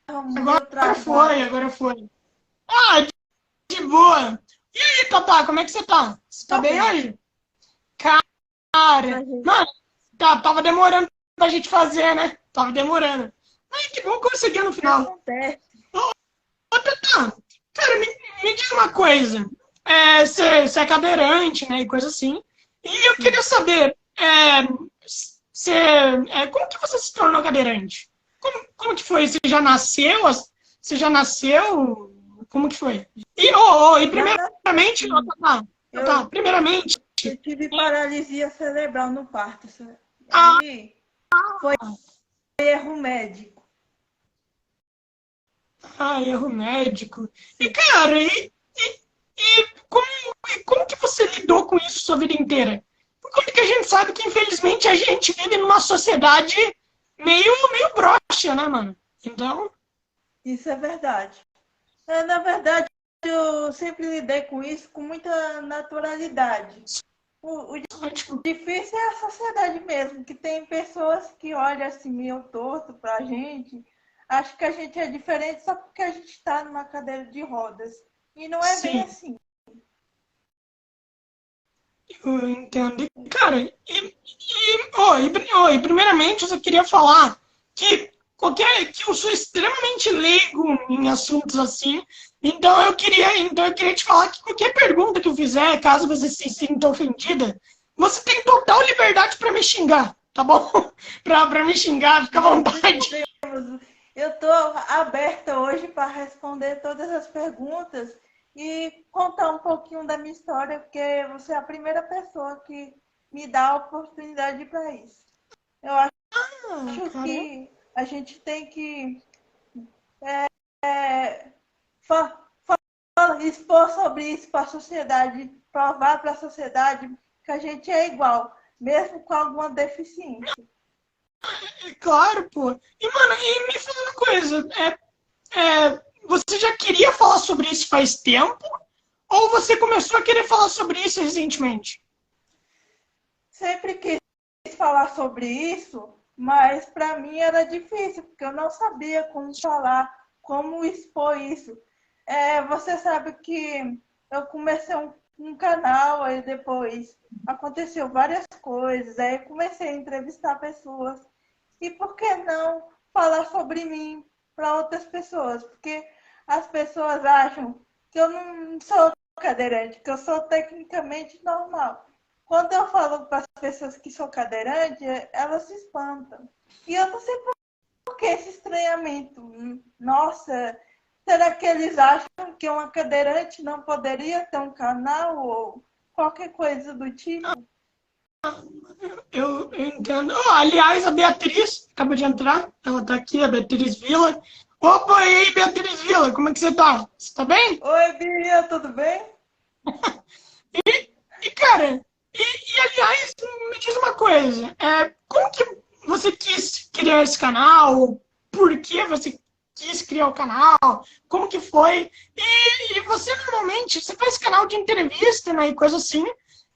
Meu Agora foi, trabalho. agora foi. Ah, de boa. E aí, Tatá, como é que você tá? Você tá Tô bem bem. hoje? Cara, A gente, mano, tava demorando pra gente fazer, né? Tava demorando. Mas que bom que conseguiu no final. acontece. Ô, Tatá, cara, me diz uma coisa. Você é cadeirante, né, e coisa assim. E eu queria Sim. saber, como que você se tornou cadeirante? Como que foi? Você já nasceu? Você já nasceu? Como que foi? E Já nasci primeiramente, ô, assim. Tatá, Eu, primeiramente, eu tive paralisia cerebral no parto. ah, Aí foi erro médico. erro médico. E, Sim. cara, e como que você lidou com isso sua vida inteira? Por conta que a gente sabe que, infelizmente, a gente vive numa sociedade meio broxa, né, mano? Então, Isso é verdade. Na verdade, eu sempre lidei com isso com muita naturalidade. O só, tipo, difícil é a sociedade mesmo, que tem pessoas que olham assim meio torto pra gente, acham que a gente é diferente só porque a gente está numa cadeira de rodas. E não é bem sim, assim. eu entendo. E, cara, e primeiramente eu só queria falar que eu sou extremamente leigo em assuntos assim. Então eu queria te falar que qualquer pergunta que eu fizer, caso você se sinta ofendida, você tem total liberdade para me xingar, tá bom? Para me xingar, fica à Nós vontade. podemos. Eu estou aberta hoje para responder todas as perguntas e contar um pouquinho da minha história, porque você é a primeira pessoa que me dá a oportunidade para isso. Eu Ah, acho cara, que a gente tem que fa- expor sobre isso para a sociedade, provar para a sociedade que a gente é igual, mesmo com alguma deficiência. é claro, pô. E, mano, me fala uma coisa. Você já queria falar sobre isso faz tempo? Ou você começou a querer falar sobre isso recentemente? Sempre quis falar sobre isso, mas para mim era difícil, porque eu não sabia como falar, como expor isso. Você sabe que eu comecei um canal, aí depois aconteceu várias coisas, aí comecei a entrevistar pessoas. E por que não falar sobre mim para outras pessoas? Porque as pessoas acham que eu não sou cadeirante, que eu sou tecnicamente normal. Quando eu falo para as pessoas que sou cadeirante, elas se espantam. E eu não sei por que esse estranhamento. Nossa, será que eles acham que uma cadeirante não poderia ter um canal ou qualquer coisa do tipo? Eu entendo. Oh, aliás, a Beatriz acabou de entrar. Ela tá aqui, a Beatriz Vila. Opa, e aí, Beatriz Vila, como é que você tá? Você tá bem? Oi, Bia, tudo bem? Cara, aliás, me diz uma coisa. Como que você quis criar esse canal? Por que você quis criar o canal? Como que foi? E você normalmente, você faz canal de entrevista, né, e coisa assim,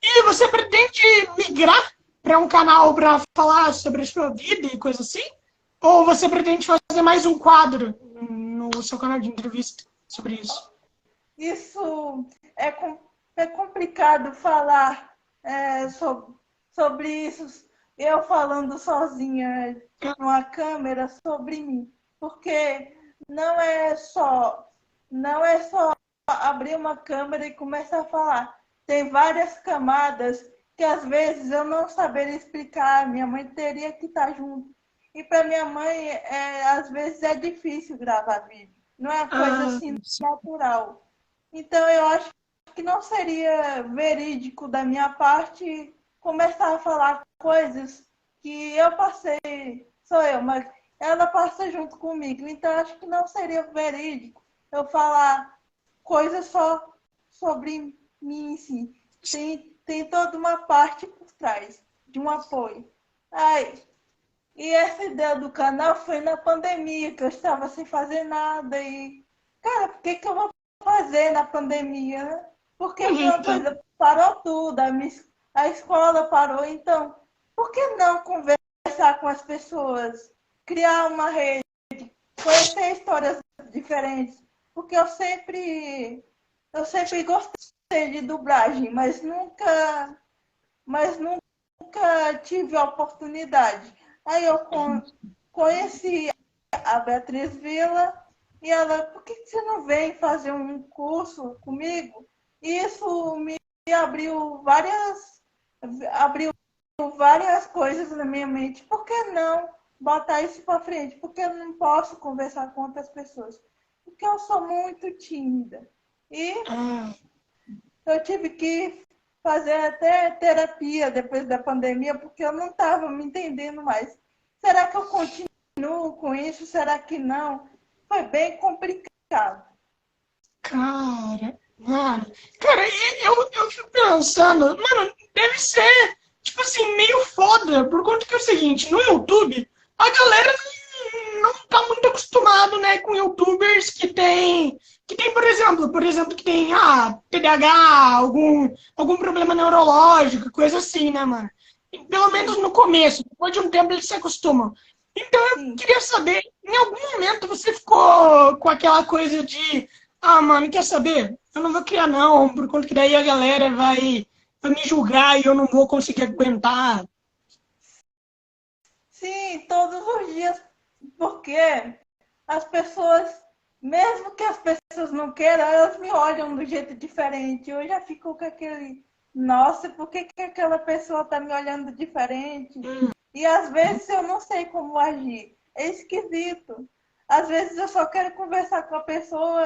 e você pretende migrar para um canal para falar sobre a sua vida e coisa assim? Ou você pretende fazer mais um quadro no seu canal de entrevista sobre isso? Isso é, é complicado falar sobre isso, eu falando sozinha numa câmera sobre mim, porque não é só, não é só abrir uma câmera e começar a falar. Tem várias camadas que às vezes eu não saberia explicar, minha mãe teria que estar junto. E para minha mãe, às vezes é difícil gravar vídeo. Não é coisa Ah, assim natural. Então, eu acho que não seria verídico da minha parte começar a falar coisas que eu passei, sou eu, mas ela passa junto comigo. Então, acho que não seria verídico eu falar coisas só sobre mim, sim. Tem toda uma parte por trás de um apoio. Ai, e essa ideia do canal foi na pandemia, que eu estava sem fazer nada e, cara, por que eu vou fazer na pandemia, né? Porque foi uma então, coisa, parou tudo, a escola parou, então, por que não conversar com as pessoas, criar uma rede, conhecer histórias diferentes, porque eu sempre gostei de dublagem, mas nunca tive a oportunidade. Aí eu conheci a Beatriz Villa e ela, por que você não vem fazer um curso comigo? E isso me abriu várias coisas na minha mente. Por que não botar isso para frente? Porque eu não posso conversar com outras pessoas. Porque eu sou muito tímida. E Ah, eu tive que fazer até terapia depois da pandemia, porque eu não estava me entendendo mais. Será que eu continuo com isso? Será que não? Foi bem complicado. cara, mano. Cara, eu fico pensando, mano, deve ser, tipo assim, meio foda, por conta que é o seguinte, no YouTube, a galera não tá muito acostumado, né, com YouTubers que tem, por exemplo, que tem, TDAH, algum problema neurológico, coisa assim, né, mano? E pelo menos no começo, depois de um tempo eles se acostumam. Então eu Sim. queria saber, em algum momento você ficou com aquela coisa de, mano, quer saber? Eu não vou criar não, por conta que daí a galera vai me julgar e eu não vou conseguir aguentar. Sim, todos os dias, porque as pessoas, mesmo que as pessoas não queiram, elas me olham do jeito diferente. Eu já fico com aquele, nossa, por que que aquela pessoa está me olhando diferente? E às vezes eu não sei como agir. É esquisito. Às vezes eu só quero conversar com a pessoa,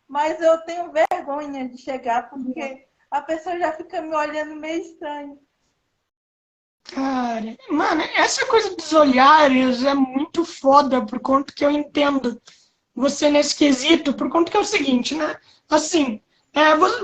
mas eu tenho vergonha de chegar, porque a pessoa já fica me olhando meio estranho. Cara, mano, essa coisa dos olhares é muito foda, por conta que eu entendo você nesse quesito, por conta que é o seguinte, né? Assim,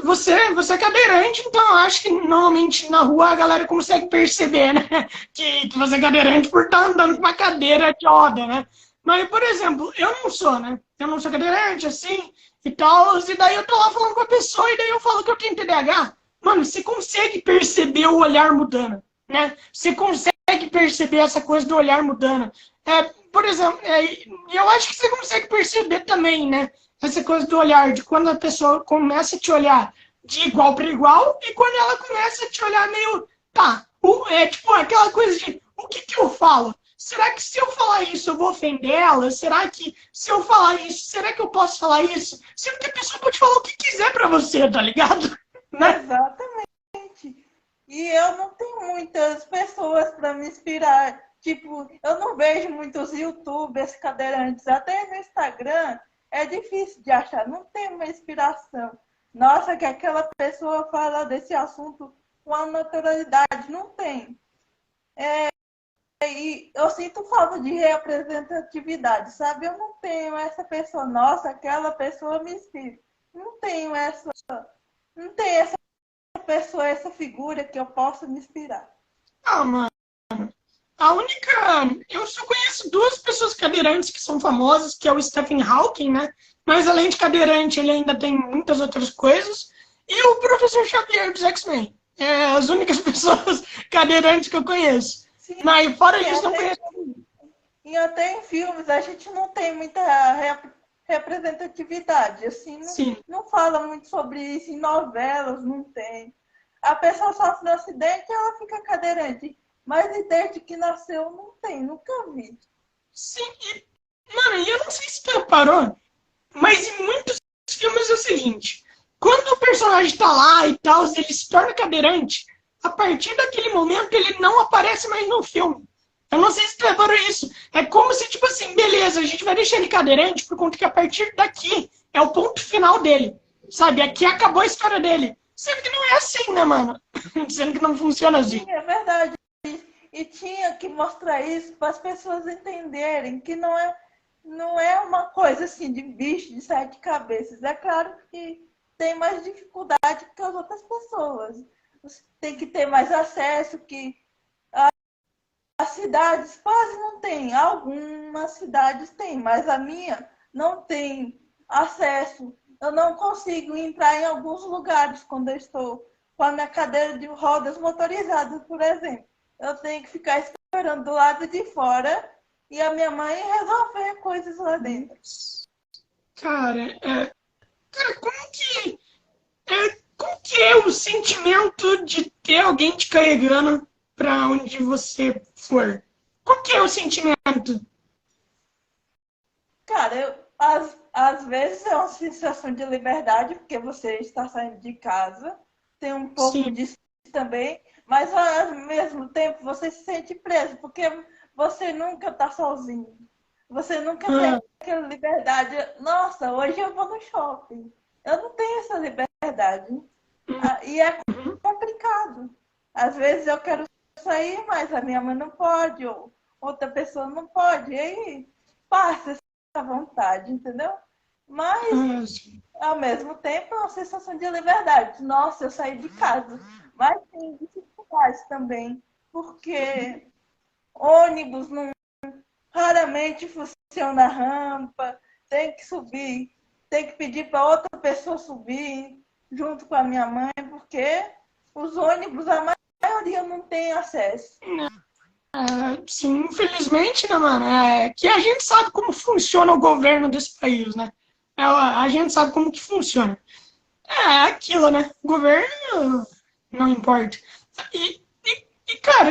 você é cadeirante, então eu acho que normalmente na rua a galera consegue perceber, né? Que você é cadeirante por estar andando com uma cadeira de roda, né? Mas, por exemplo, eu não sou, né? Eu não sou cadeirante, assim, e tal, e daí eu tô lá falando com a pessoa, e daí eu falo que eu tenho TDAH. Mano, você consegue perceber o olhar mudando, né? Você consegue perceber essa coisa do olhar mudando. Por exemplo, eu acho que você consegue perceber também, né? Essa coisa do olhar, de quando a pessoa começa a te olhar de igual para igual e quando ela começa a te olhar meio, tá, tipo aquela coisa de, o que que eu falo? Será que se eu falar isso eu vou ofender ela? Será que se eu falar isso, será que eu posso falar isso? Sendo que a pessoa pode falar o que quiser pra você, tá ligado? Né? Exatamente. E eu não tenho muitas pessoas para me inspirar. Tipo, eu não vejo muitos YouTubers cadeirantes. Até no Instagram é difícil de achar. Não tem uma inspiração. Nossa, que aquela pessoa fala desse assunto com a naturalidade. Não tem. E eu sinto falta de representatividade, sabe? Eu não tenho essa pessoa. Nossa, aquela pessoa me inspira. Não tenho essa. Não tem essa pessoa, essa figura que eu possa me inspirar. Mano, a única. Eu só conheço duas pessoas cadeirantes que são famosas, que é o Stephen Hawking, né? Mas além de cadeirante, ele ainda tem muitas outras coisas. E o Professor Xavier dos X-Men. É as únicas pessoas cadeirantes que eu conheço. Sim, Mas fora isso, não até, conheço. e até em filmes a gente não tem muita representatividade. Assim, não, Sim. não fala muito sobre isso. Em novelas não tem. A pessoa sofre um acidente e ela fica cadeirante. Mas desde que nasceu não tem, nunca vi. Sim. Mano, e eu não sei se tu reparou, mas em muitos filmes é o seguinte: quando o personagem tá lá e tal, ele se torna cadeirante, a partir daquele momento ele não aparece mais no filme. Eu não sei se tu reparou isso. É como se, tipo assim, beleza, a gente vai deixar ele cadeirante por conta que a partir daqui é o ponto final dele. Sabe? Aqui acabou a história dele. Sendo que não é assim, né, mano? Sendo que não funciona assim. Sim, é verdade. E tinha que mostrar isso para as pessoas entenderem que não é uma coisa assim de bicho de sete cabeças. É claro que tem mais dificuldade que as outras pessoas. Você tem que ter mais acesso, que as cidades quase não tem. Algumas cidades têm, mas a minha não tem acesso. Eu não consigo entrar em alguns lugares quando eu estou com a minha cadeira de rodas motorizadas, por exemplo. Eu tenho que ficar esperando do lado de fora e a minha mãe resolver coisas lá dentro. Cara, cara, como que é o sentimento de ter alguém te carregando pra onde você for? Qual que é o sentimento? Cara, às vezes é uma sensação de liberdade, porque você está saindo de casa, tem um pouco Sim. disso também, mas ao mesmo tempo você se sente preso, porque você nunca está sozinho. Você nunca tem Ah, aquela liberdade. Nossa, hoje eu vou no shopping. Eu não tenho essa liberdade. E é uhum. complicado. Às vezes eu quero sair, mas a minha mãe não pode, ou outra pessoa não pode. E aí passa essa vontade, entendeu? Mas, Ah, sim. ao mesmo tempo, é uma sensação de liberdade. Nossa, eu saí de casa. Mas tem dificuldades também, porque ônibus não raramente funciona a rampa, tem que subir, tem que pedir para outra pessoa subir junto com a minha mãe, porque os ônibus, a maioria não tem acesso. Sim, infelizmente, né, mano? É que a gente sabe como funciona o governo desse país, né? A gente sabe como que funciona. É aquilo, né? O governo não importa. Cara,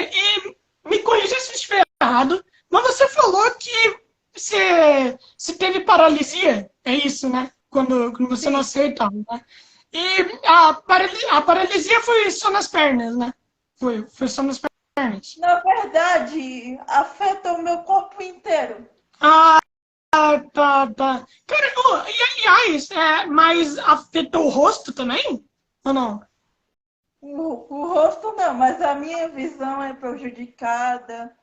me corrija se eu estiver errado, mas você falou que você teve paralisia, é isso, né? Quando você Sim, nasceu e tal, né? E a paralisia foi só nas pernas, né? Foi só nas pernas. na verdade, afeta o meu corpo inteiro. Ah, tá, tá. Cara, e aliás, mas afetou o rosto também? Ou não? O rosto não, mas a minha visão é prejudicada.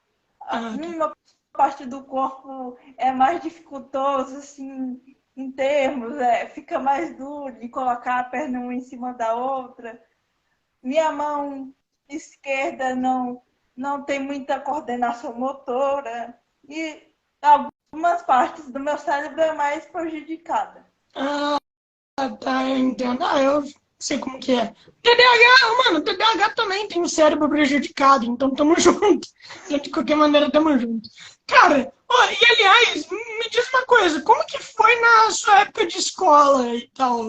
Ah, tá. Uma parte do corpo é mais dificultoso, assim, em termos, fica mais duro de colocar a perna uma em cima da outra. Minha mão esquerda não tem muita coordenação motora e algumas partes do meu cérebro é mais prejudicada. Ah, tá, eu entendo. Eu sei como que é. TDAH, mano, TDAH também tem o cérebro prejudicado, então tamo junto. De qualquer maneira, tamo junto. Cara, e aliás, me diz uma coisa, como que foi na sua época de escola e tal?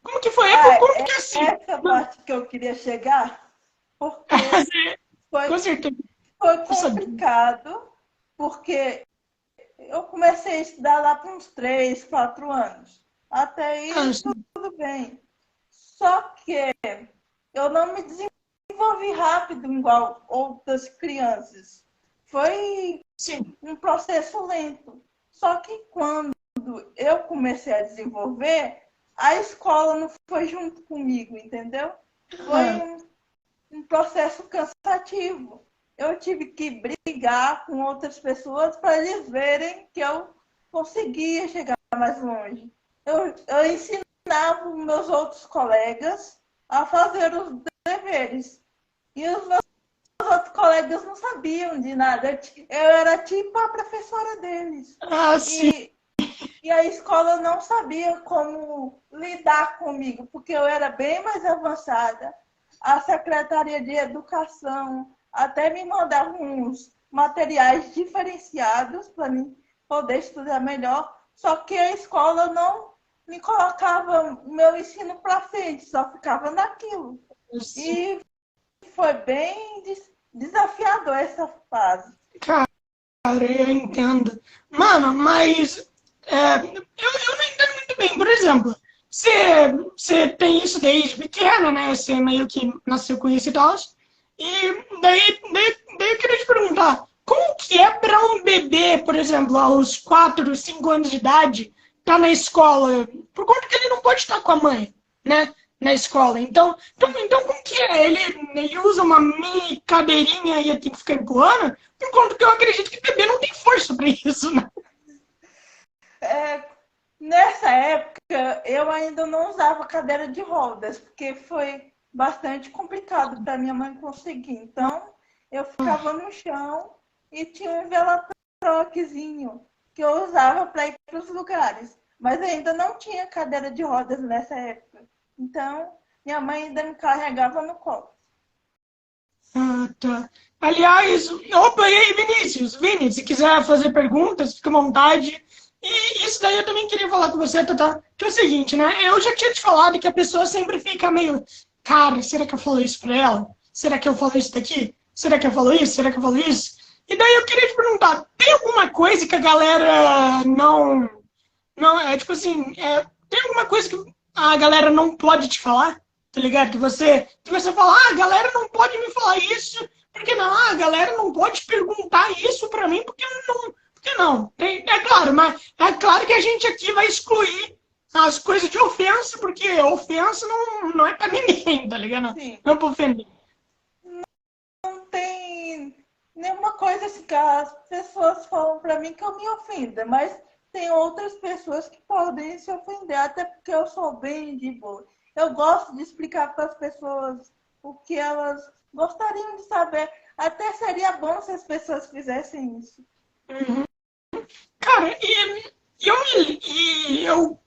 Como que foi? Ah, Como é que é assim? essa parte que eu queria chegar, porque Com foi, certeza, foi eu sabia. complicado, porque eu comecei a estudar lá por uns 3, 4 anos. Até Ah, aí, sim, tudo bem. Só que eu não me desenvolvi rápido igual outras crianças. Foi sim. um processo lento. Só que quando eu comecei a desenvolver, a escola não foi junto comigo, entendeu? Foi Ah, um processo cansativo. Eu tive que brigar com outras pessoas para eles verem que eu conseguia chegar mais longe. Eu ensinava os meus outros colegas a fazer os deveres. E os meus outros colegas não sabiam de nada. Eu era tipo a professora deles. sim. E, e a escola não sabia como lidar comigo, porque eu era bem mais avançada. A Secretaria de Educação até me mandava uns materiais diferenciados para mim poder estudar melhor, só que a escola não me colocava o meu ensino para frente, só ficava naquilo. Sim. E foi bem desafiador essa fase. Cara, eu entendo. Mano, mas eu não entendo muito bem. Por exemplo, você tem isso desde pequena, né? Você meio que nasceu com isso e tal. E daí eu queria te perguntar, como que é para um bebê, por exemplo, aos 4, 5 anos de idade, tá na escola? Por conta que ele não pode estar com a mãe, né? Na escola. Então como que é? Ele usa uma mini cadeirinha e tem que ficar empurrando? Por conta que eu acredito que bebê não tem força para isso, né? É, nessa época, eu ainda não usava cadeira de rodas, porque foi bastante complicado para minha mãe conseguir. Então, eu ficava no chão e tinha um velatroquezinho que eu usava para ir para os lugares. Mas ainda não tinha cadeira de rodas nessa época. Então, minha mãe ainda me carregava no colo. Ah, tá. Aliás, opa, e aí, Vinícius? Vini, se quiser fazer perguntas, fica à vontade. E isso daí eu também queria falar com você, Tata. Que é o seguinte, né? Eu já tinha te falado que a pessoa sempre fica meio, cara, será que eu falo isso pra ela? Será que eu falo isso daqui? Será que eu falo isso? Será que eu falo isso? E daí eu queria te perguntar, tem alguma coisa que a galera não, é tipo assim, tem alguma coisa que a galera não pode te falar? Tá ligado? Que você fala, ah, a galera não pode me falar isso, porque não? Ah, a galera não pode perguntar isso pra mim, porque não? É claro, mas é claro que a gente aqui vai excluir as coisas de ofensa, porque ofensa não é pra ninguém, tá ligado? Sim. Não é pra ofender. Não tem nenhuma coisa assim que as pessoas falam pra mim que eu me ofenda, mas tem outras pessoas que podem se ofender, até porque eu sou bem de boa. Eu gosto de explicar para as pessoas o que elas gostariam de saber. Até seria bom se as pessoas fizessem isso. Uhum. Cara,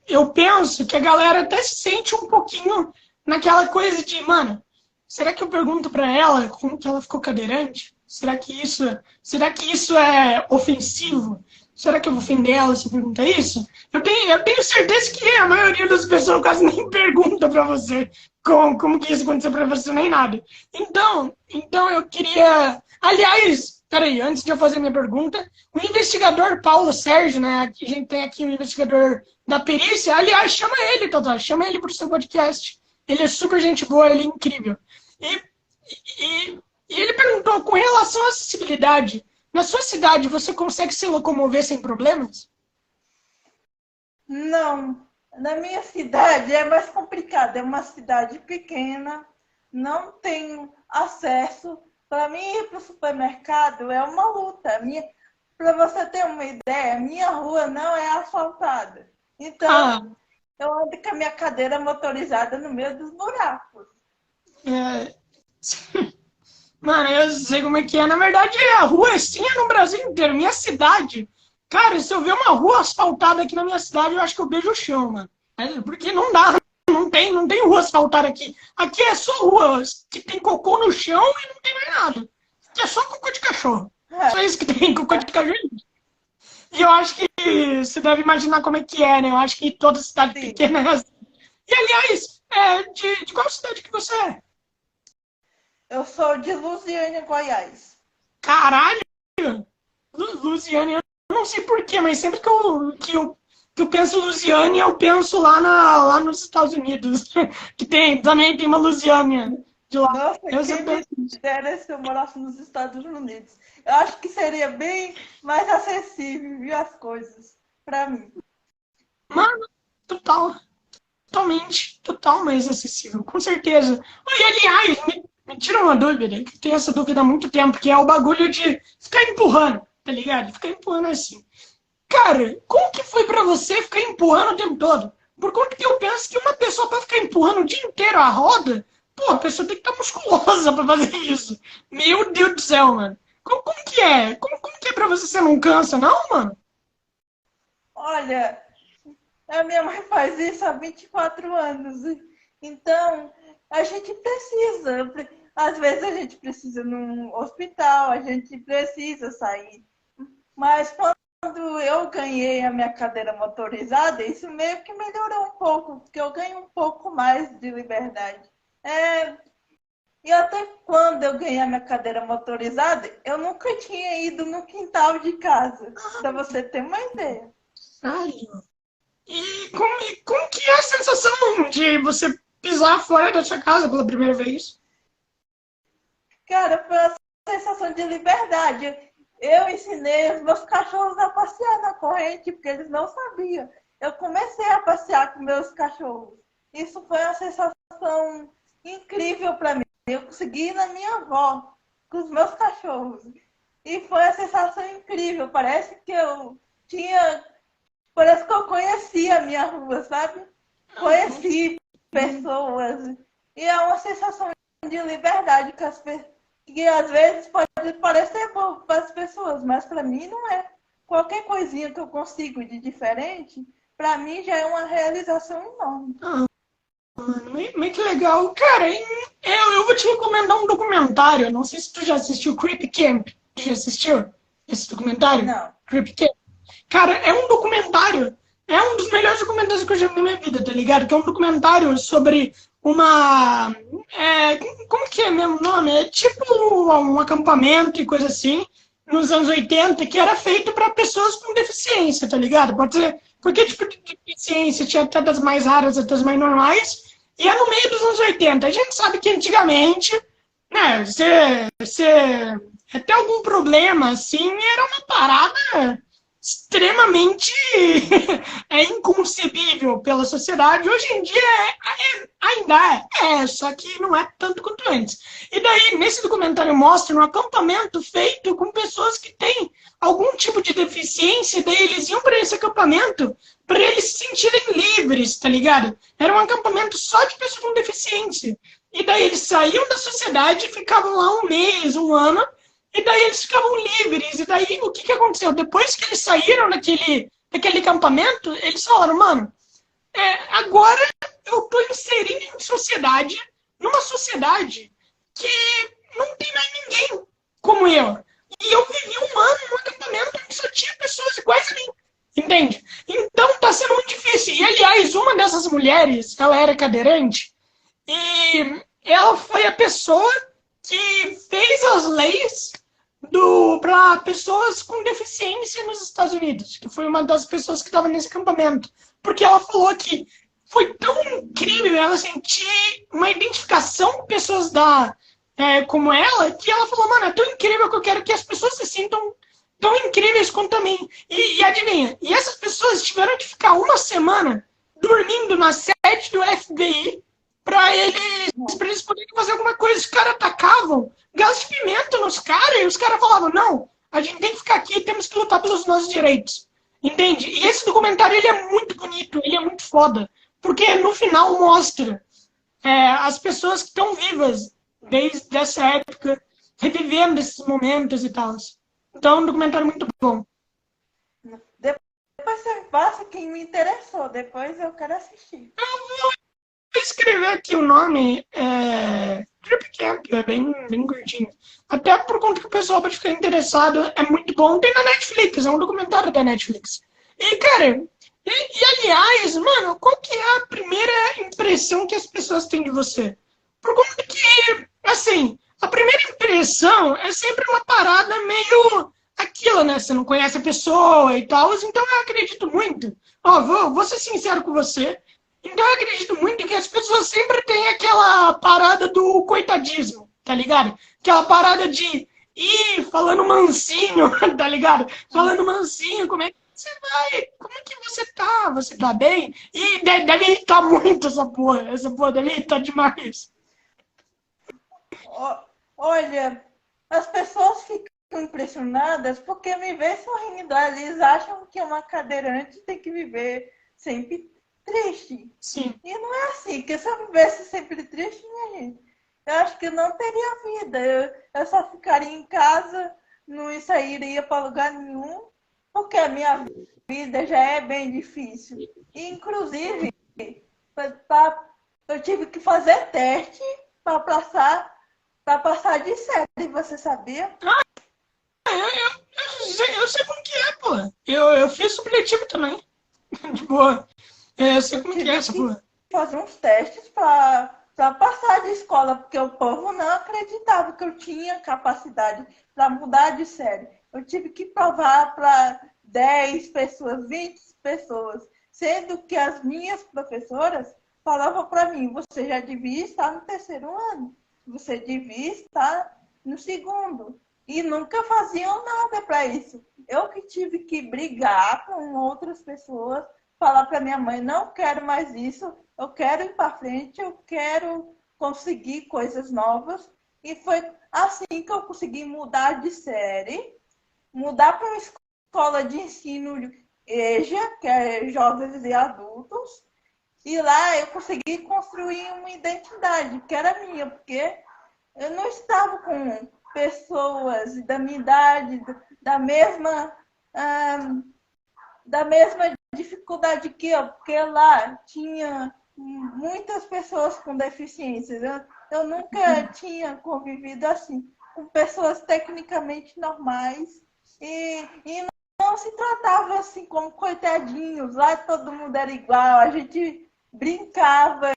eu penso que a galera até se sente um pouquinho naquela coisa de, mano, será que eu pergunto pra ela como que ela ficou cadeirante? Será que isso é ofensivo? Será que eu vou ofender ela se eu perguntar isso? Eu tenho certeza que a maioria das pessoas quase nem pergunta pra você como que isso aconteceu pra você, nem nada. Então eu queria... Aliás, peraí, antes de eu fazer minha pergunta, o investigador Paulo Sérgio, né? A gente tem aqui o investigador da perícia. Aliás, chama ele, Totó. Chama ele para o seu podcast. Ele é super gente boa, ele é incrível. E, e, e ele perguntou, com relação à acessibilidade, na sua cidade você consegue se locomover sem problemas? Não, na minha cidade é mais complicado. É uma cidade pequena, não tenho acesso. Para mim ir para o supermercado é uma luta. Para você ter uma ideia, minha rua não é asfaltada. Ah, Então, eu ando com a minha cadeira motorizada no meio dos buracos. é... Mano, eu sei como é que é. Na verdade, a rua assim é no Brasil inteiro. Minha cidade. Cara, se eu ver uma rua asfaltada aqui na minha cidade, eu acho que eu beijo o chão, mano. Porque não dá. Não tem rua asfaltada aqui. Aqui é só rua que tem cocô no chão e não tem mais nada. Aqui é só cocô de cachorro. Só isso que tem, cocô de cachorro. E eu acho que você deve imaginar como é que é, né? Eu acho que toda cidade Sim, pequena é assim. E, aliás, de qual cidade que você é? eu sou de Lusiânia, Goiás. Caralho! Lusiane, eu não sei porquê, mas sempre que eu penso Lusiane, eu penso lá nos Estados Unidos. Que também tem uma Lusiane de lá. Nossa, Eu quem sempre me penso nisso. dera se eu morasse nos Estados Unidos. Eu acho que seria bem mais acessível, viu, as coisas para mim. Mano, total mais acessível, com certeza. E, aliás, me tira uma dúvida, que eu tenho essa dúvida há muito tempo, que é o bagulho de ficar empurrando, tá ligado? Ficar empurrando assim. Cara, como que foi pra você ficar empurrando o tempo todo? Por conta que eu penso que uma pessoa pra ficar empurrando o dia inteiro a roda, pô, a pessoa tem que estar musculosa pra fazer isso. Meu Deus do céu, mano. Como que é? Como que é pra você? Você não cansa, não, mano? Olha, a minha mãe faz isso há 24 anos. Então, a gente precisa. Às vezes a gente precisa ir num hospital, a gente precisa sair. Mas quando eu ganhei a minha cadeira motorizada, isso meio que melhorou um pouco, porque eu ganho um pouco mais de liberdade. É, e até quando eu ganhei a minha cadeira motorizada, eu nunca tinha ido no quintal de casa, para você ter uma ideia. Sério? E como que é a sensação de você pisar fora da sua casa pela primeira vez? Cara, foi uma sensação de liberdade. Eu ensinei os meus cachorros a passear na corrente, porque eles não sabiam. Eu comecei a passear com meus cachorros. Isso foi uma sensação incrível para mim. Eu consegui ir na minha avó com os meus cachorros. E foi uma sensação incrível. Parece que eu conhecia a minha rua, sabe? Conheci pessoas. E é uma sensação de liberdade que às vezes pode parecer bom para as pessoas, mas para mim não é. Qualquer coisinha que eu consigo de diferente, para mim já é uma realização enorme. mano, muito legal. Cara, eu vou te recomendar um documentário. Não sei se tu já assistiu Creep Camp. Tu já assistiu esse documentário? Não. Creep Camp. Cara, é um documentário. É um dos melhores documentários que eu já vi na minha vida, tá ligado? Que é um documentário sobre uma... como que é mesmo o nome? É tipo um acampamento e coisa assim, nos anos 80, que era feito para pessoas com deficiência, tá ligado? Pode ser qualquer tipo de deficiência, tinha até das mais raras até das mais normais, e é no meio dos anos 80. A gente sabe que antigamente, né, você até algum problema, assim, era uma parada extremamente inconcebível pela sociedade. Hoje em dia ainda só que não é tanto quanto antes. E daí, nesse documentário mostra um acampamento feito com pessoas que têm algum tipo de deficiência, daí eles iam para esse acampamento para eles se sentirem livres, tá ligado? Era um acampamento só de pessoas com deficiência. E daí eles saíam da sociedade, ficavam lá um mês, um ano, e daí eles ficavam livres. E daí o que aconteceu? Depois que eles saíram daquele acampamento, eles falaram, mano, agora eu tô inserindo em sociedade, numa sociedade que não tem mais ninguém como eu. E eu vivi um ano num acampamento onde só tinha pessoas iguais a mim. Entende? Então tá sendo muito difícil. E aliás, uma dessas mulheres, ela era cadeirante, e ela foi a pessoa que fez as leis para pessoas com deficiência nos Estados Unidos, que foi uma das pessoas que estava nesse acampamento. Porque ela falou que foi tão incrível ela sentir uma identificação com pessoas como ela, que ela falou, mano, é tão incrível que eu quero que as pessoas se sintam tão incríveis quanto a mim. E adivinha, e essas pessoas tiveram que ficar uma semana dormindo na sede do FBI para eles poderem fazer alguma coisa. Os caras atacavam gás de pimenta nos caras, e os caras falavam, não, a gente tem que ficar aqui, temos que lutar pelos nossos direitos. Entende? E esse documentário, ele é muito bonito, ele é muito foda, porque no final mostra as pessoas que estão vivas desde essa época, revivendo esses momentos e tal. Então, é um documentário muito bom. Depois você passa quem me interessou, depois eu quero assistir. Vou escrever aqui o nome, Trip Camp, é bem curtinho. Até por conta que o pessoal pode ficar interessado, é muito bom. Tem na Netflix, é um documentário da Netflix. E, cara, aliás, mano, qual que é a primeira impressão que as pessoas têm de você? Por conta que, assim, a primeira impressão é sempre uma parada meio aquilo, né? Você não conhece a pessoa e tal, então eu acredito muito. Ó, vou ser sincero com você. Então eu acredito muito que as pessoas sempre têm aquela parada do coitadismo, tá ligado? Aquela parada de ir falando mansinho, tá ligado? Falando mansinho, como é que você vai? Como é que você tá? Você tá bem? E deve irritar muito essa porra. Essa porra deve irritar demais. Olha, as pessoas ficam impressionadas porque me vê sorrindo. Eles acham que uma cadeirante tem que viver sempre triste. Sim. E não é assim, que se eu vivesse sempre triste, minha gente, eu acho que eu não teria vida. Eu só ficaria em casa, não sairia para lugar nenhum, porque a minha vida já é bem difícil. E, inclusive, eu tive que fazer teste para passar de série, você sabia? Eu sei como que é, pô. Eu fiz supletivo também. De boa. Eu sei como que é essa porra. Fazer uns testes para passar de escola, porque o povo não acreditava que eu tinha capacidade para mudar de série. Eu tive que provar para 10 pessoas, 20 pessoas, sendo que as minhas professoras falavam para mim, você já devia estar no terceiro ano, você devia estar no segundo. E nunca faziam nada para isso. Eu que tive que brigar com outras pessoas, falar para minha mãe, não quero mais isso, eu quero ir para frente, eu quero conseguir coisas novas. E foi assim que eu consegui mudar de série, mudar para uma escola de ensino EJA, que é jovens e adultos, e lá eu consegui construir uma identidade que era minha, porque eu não estava com pessoas da minha idade, da mesma dificuldade que eu, porque lá tinha muitas pessoas com deficiências. Eu nunca tinha convivido assim com pessoas tecnicamente normais e não se tratava assim como coitadinhos. Lá todo mundo era igual, a gente brincava,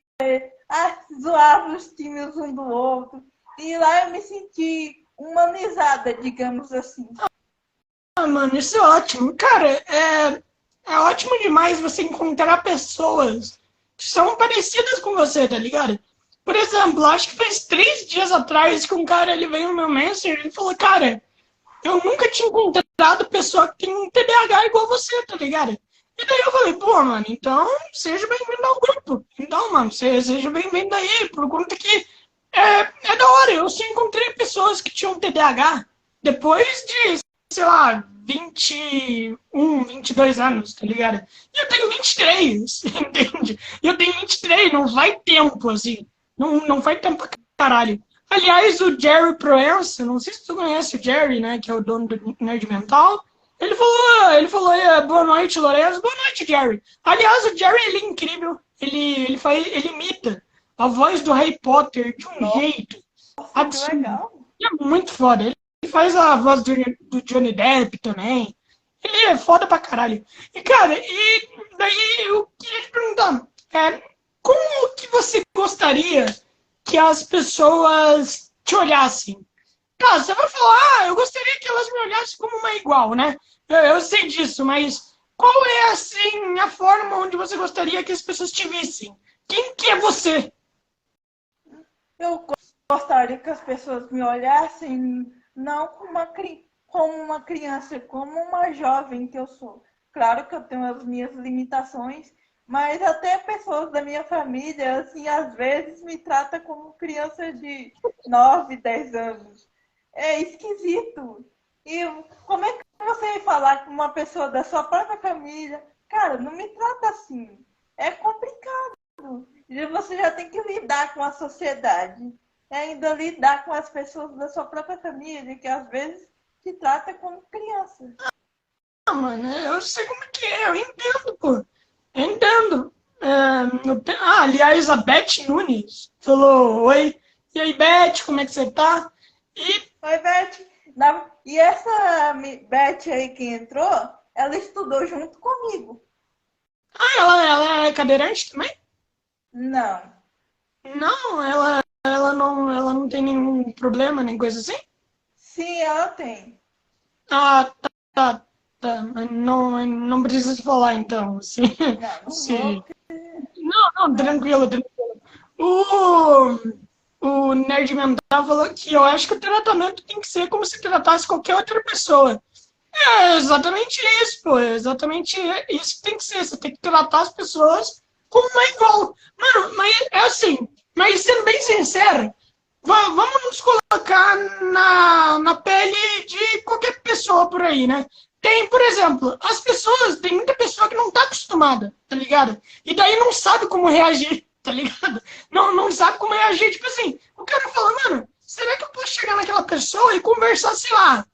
zoava os times um do outro. E lá eu me senti humanizada, digamos assim. Ah, mano, isso é ótimo. Cara, é ótimo demais você encontrar pessoas que são parecidas com você, tá ligado? Por exemplo, acho que faz 3 dias atrás que um cara ele veio no meu Messenger e falou, cara, eu nunca tinha encontrado pessoa que tem um TDAH igual você, tá ligado? E daí eu falei, pô, mano, então seja bem-vindo ao grupo. Então, mano, seja bem-vindo aí, por conta que é da hora. Eu só encontrei pessoas que tinham TDAH depois de, sei lá, 21, 22 anos, tá ligado? E eu tenho 23, entende? E eu tenho 23, não vai tempo, assim. Não faz tempo pra caralho. Aliás, o Jerry Proença, não sei se tu conhece o Jerry, né, que é o dono do Nerd Mental, ele falou, boa noite, Lourenço, boa noite, Jerry. Aliás, o Jerry, ele é incrível, ele imita a voz do Harry Potter de um jeito Nossa, que absurdo. legal. Ele é muito foda, ele faz a voz do Johnny Depp também, ele é foda pra caralho. E, cara, e daí eu queria te perguntar, como que você gostaria que as pessoas te olhassem? Tá, você vai falar, eu gostaria que elas me olhassem como uma igual, né? Eu sei disso, mas qual é, assim, a forma onde você gostaria que as pessoas te vissem? Quem que é você? Eu gostaria que as pessoas me olhassem não como uma criança, como uma jovem que eu sou. Claro que eu tenho as minhas limitações, mas até pessoas da minha família, assim, às vezes me tratam como criança de 9, 10 anos. É esquisito. E como é que você vai falar com uma pessoa da sua própria família? Cara, não me trata assim. É complicado. E você já tem que lidar com a sociedade. E ainda lidar com as pessoas da sua própria família, que às vezes te trata como criança. Ah, mano, eu sei como que é, eu entendo, pô. Eu entendo. Aliás, a Beth Nunes falou, oi. E aí, Beth, como é que você tá? E, Oi, Beth. E essa Beth aí que entrou, ela estudou junto comigo. ela é cadeirante também? Não. Não, ela não tem nenhum problema, nem coisa assim? Sim, ela tem. Ah, tá, tá. Não precisa falar, então. Se, Não, não se... vou. Não, Não. tranquilo, tranquilo. O, o Nerd Mental falou que eu acho que o tratamento tem que ser como se tratasse qualquer outra pessoa. É exatamente isso, pô. É exatamente isso que tem que ser. Você tem que tratar as pessoas como uma igual. Mano, mas é assim. Mas sendo bem sincero, vamos nos colocar na pele de qualquer pessoa por aí, né? Tem, por exemplo, tem muita pessoa que não tá acostumada, tá ligado? E daí não sabe como reagir, tá ligado? Não sabe como reagir. Tipo assim, o cara fala, mano, será que eu posso chegar naquela pessoa e conversar, sei lá,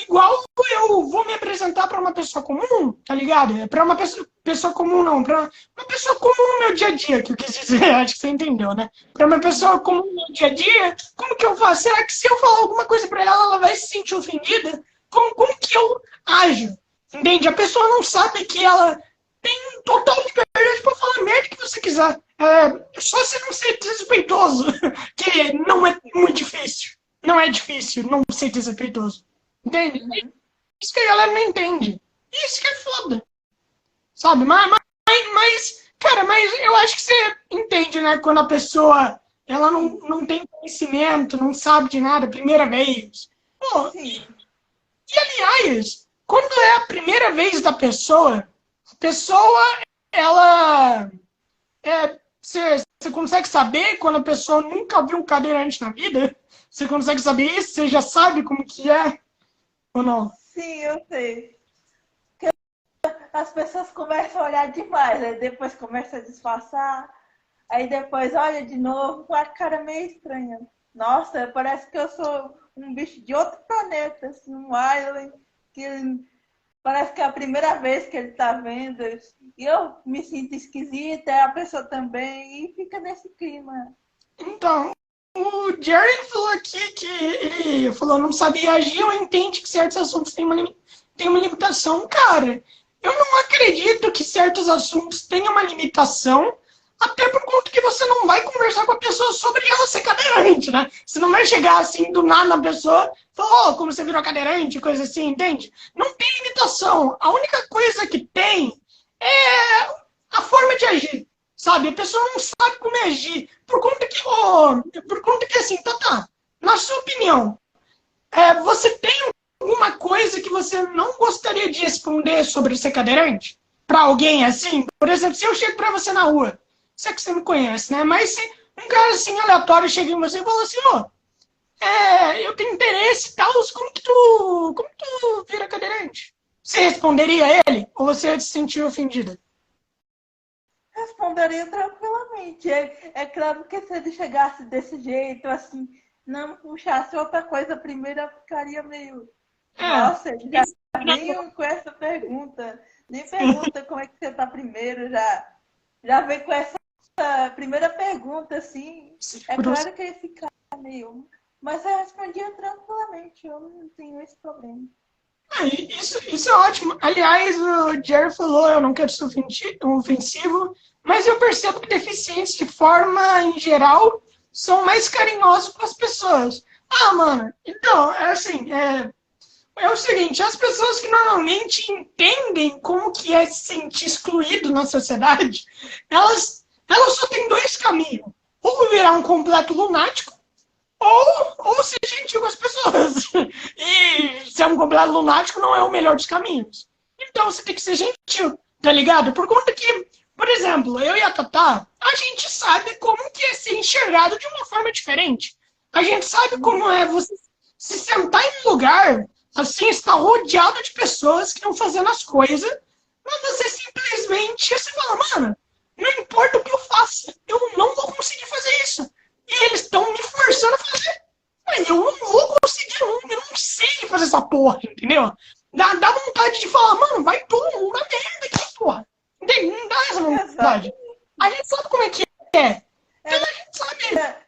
igual eu vou me apresentar para uma pessoa comum, tá ligado? Para uma pessoa comum, não, para uma pessoa comum no meu dia a dia, que eu quis dizer, acho que você entendeu, né? Para uma pessoa comum no meu dia a dia, como que eu faço? Será que se eu falar alguma coisa para ela, ela vai se sentir ofendida? Como que eu ajo? Entende? A pessoa não sabe que ela tem total liberdade para falar a merda que você quiser. Só você não ser desrespeitoso, que não é muito difícil. Não é difícil não ser desrespeitoso. Entende? Uhum. Isso que a galera não entende. Isso que é foda. Sabe? Cara, mas eu acho que você entende, né? Quando a pessoa ela não tem conhecimento, não sabe de nada, primeira vez. Pô, Sim. aliás, quando é a primeira vez da pessoa, a pessoa, ela. Você consegue saber quando a pessoa nunca viu um cadeirante na vida? Você consegue saber isso? Você já sabe como que é? Ou não? Sim, eu sei. As pessoas começam a olhar demais, aí depois começa a disfarçar, aí depois olha de novo com a cara meio estranha. Nossa, parece que eu sou um bicho de outro planeta, assim, um alien, que parece que é a primeira vez que ele está vendo. E eu me sinto esquisita, a pessoa também, e fica nesse clima. Então, o Jerry falou aqui que ele falou não sabia agir, eu entendo que certos assuntos têm uma limitação. Cara, eu não acredito que certos assuntos tenham uma limitação, até por conta que você não vai conversar com a pessoa sobre ela ser cadeirante, né? Você não vai chegar assim do nada na pessoa e falar, oh, como você virou cadeirante, coisa assim, entende? Não tem limitação. A única coisa que tem é a forma de agir, sabe? A pessoa não sabe como agir. Por conta que assim, tá, na sua opinião, você tem alguma coisa que você não gostaria de responder sobre ser cadeirante? Pra alguém assim? Por exemplo, se eu chego pra você na rua, sei que você me conhece, né? Mas se um cara assim aleatório chega em você e fala assim, ó, eu tenho interesse e tal, como que tu vira cadeirante? Você responderia a ele? Ou você ia se sentir ofendida? Responderia tranquilamente. É claro que se ele chegasse desse jeito, assim, não puxasse outra coisa primeiro, eu ficaria meio. Nossa, ele já vem com essa pergunta. Nem pergunta como é que você tá primeiro, já vem com essa primeira pergunta, assim. É claro que ele fica meio. Mas eu respondia tranquilamente, eu não tenho esse problema. Isso é ótimo. Aliás, o Jerry falou, eu não quero ser ofensivo, mas eu percebo que deficientes, de forma em geral, são mais carinhosos com as pessoas. Ah, mano, então, é assim, é o seguinte, as pessoas que normalmente entendem como que é se sentir excluído na sociedade, elas só têm dois caminhos. Ou virar um completo lunático, ou ser gentil com as pessoas. E ser um completo lunático não é o melhor dos caminhos. Então você tem que ser gentil, tá ligado? Por conta que, por exemplo, eu e a Tatá, a gente sabe como que é ser enxergado de uma forma diferente. A gente sabe como é você se sentar em um lugar, assim, estar rodeado de pessoas que estão fazendo as coisas, mas você simplesmente, você fala, mano, não importa o que eu faça, eu não vou conseguir fazer isso. E eles estão me forçando a fazer. Mas eu não vou conseguir, eu não sei fazer essa porra, entendeu? Dá vontade de falar, mano, vai todo mundo na merda aqui, porra. Entende? Não dá essa vontade. A gente sabe como é que é. Então a gente sabe.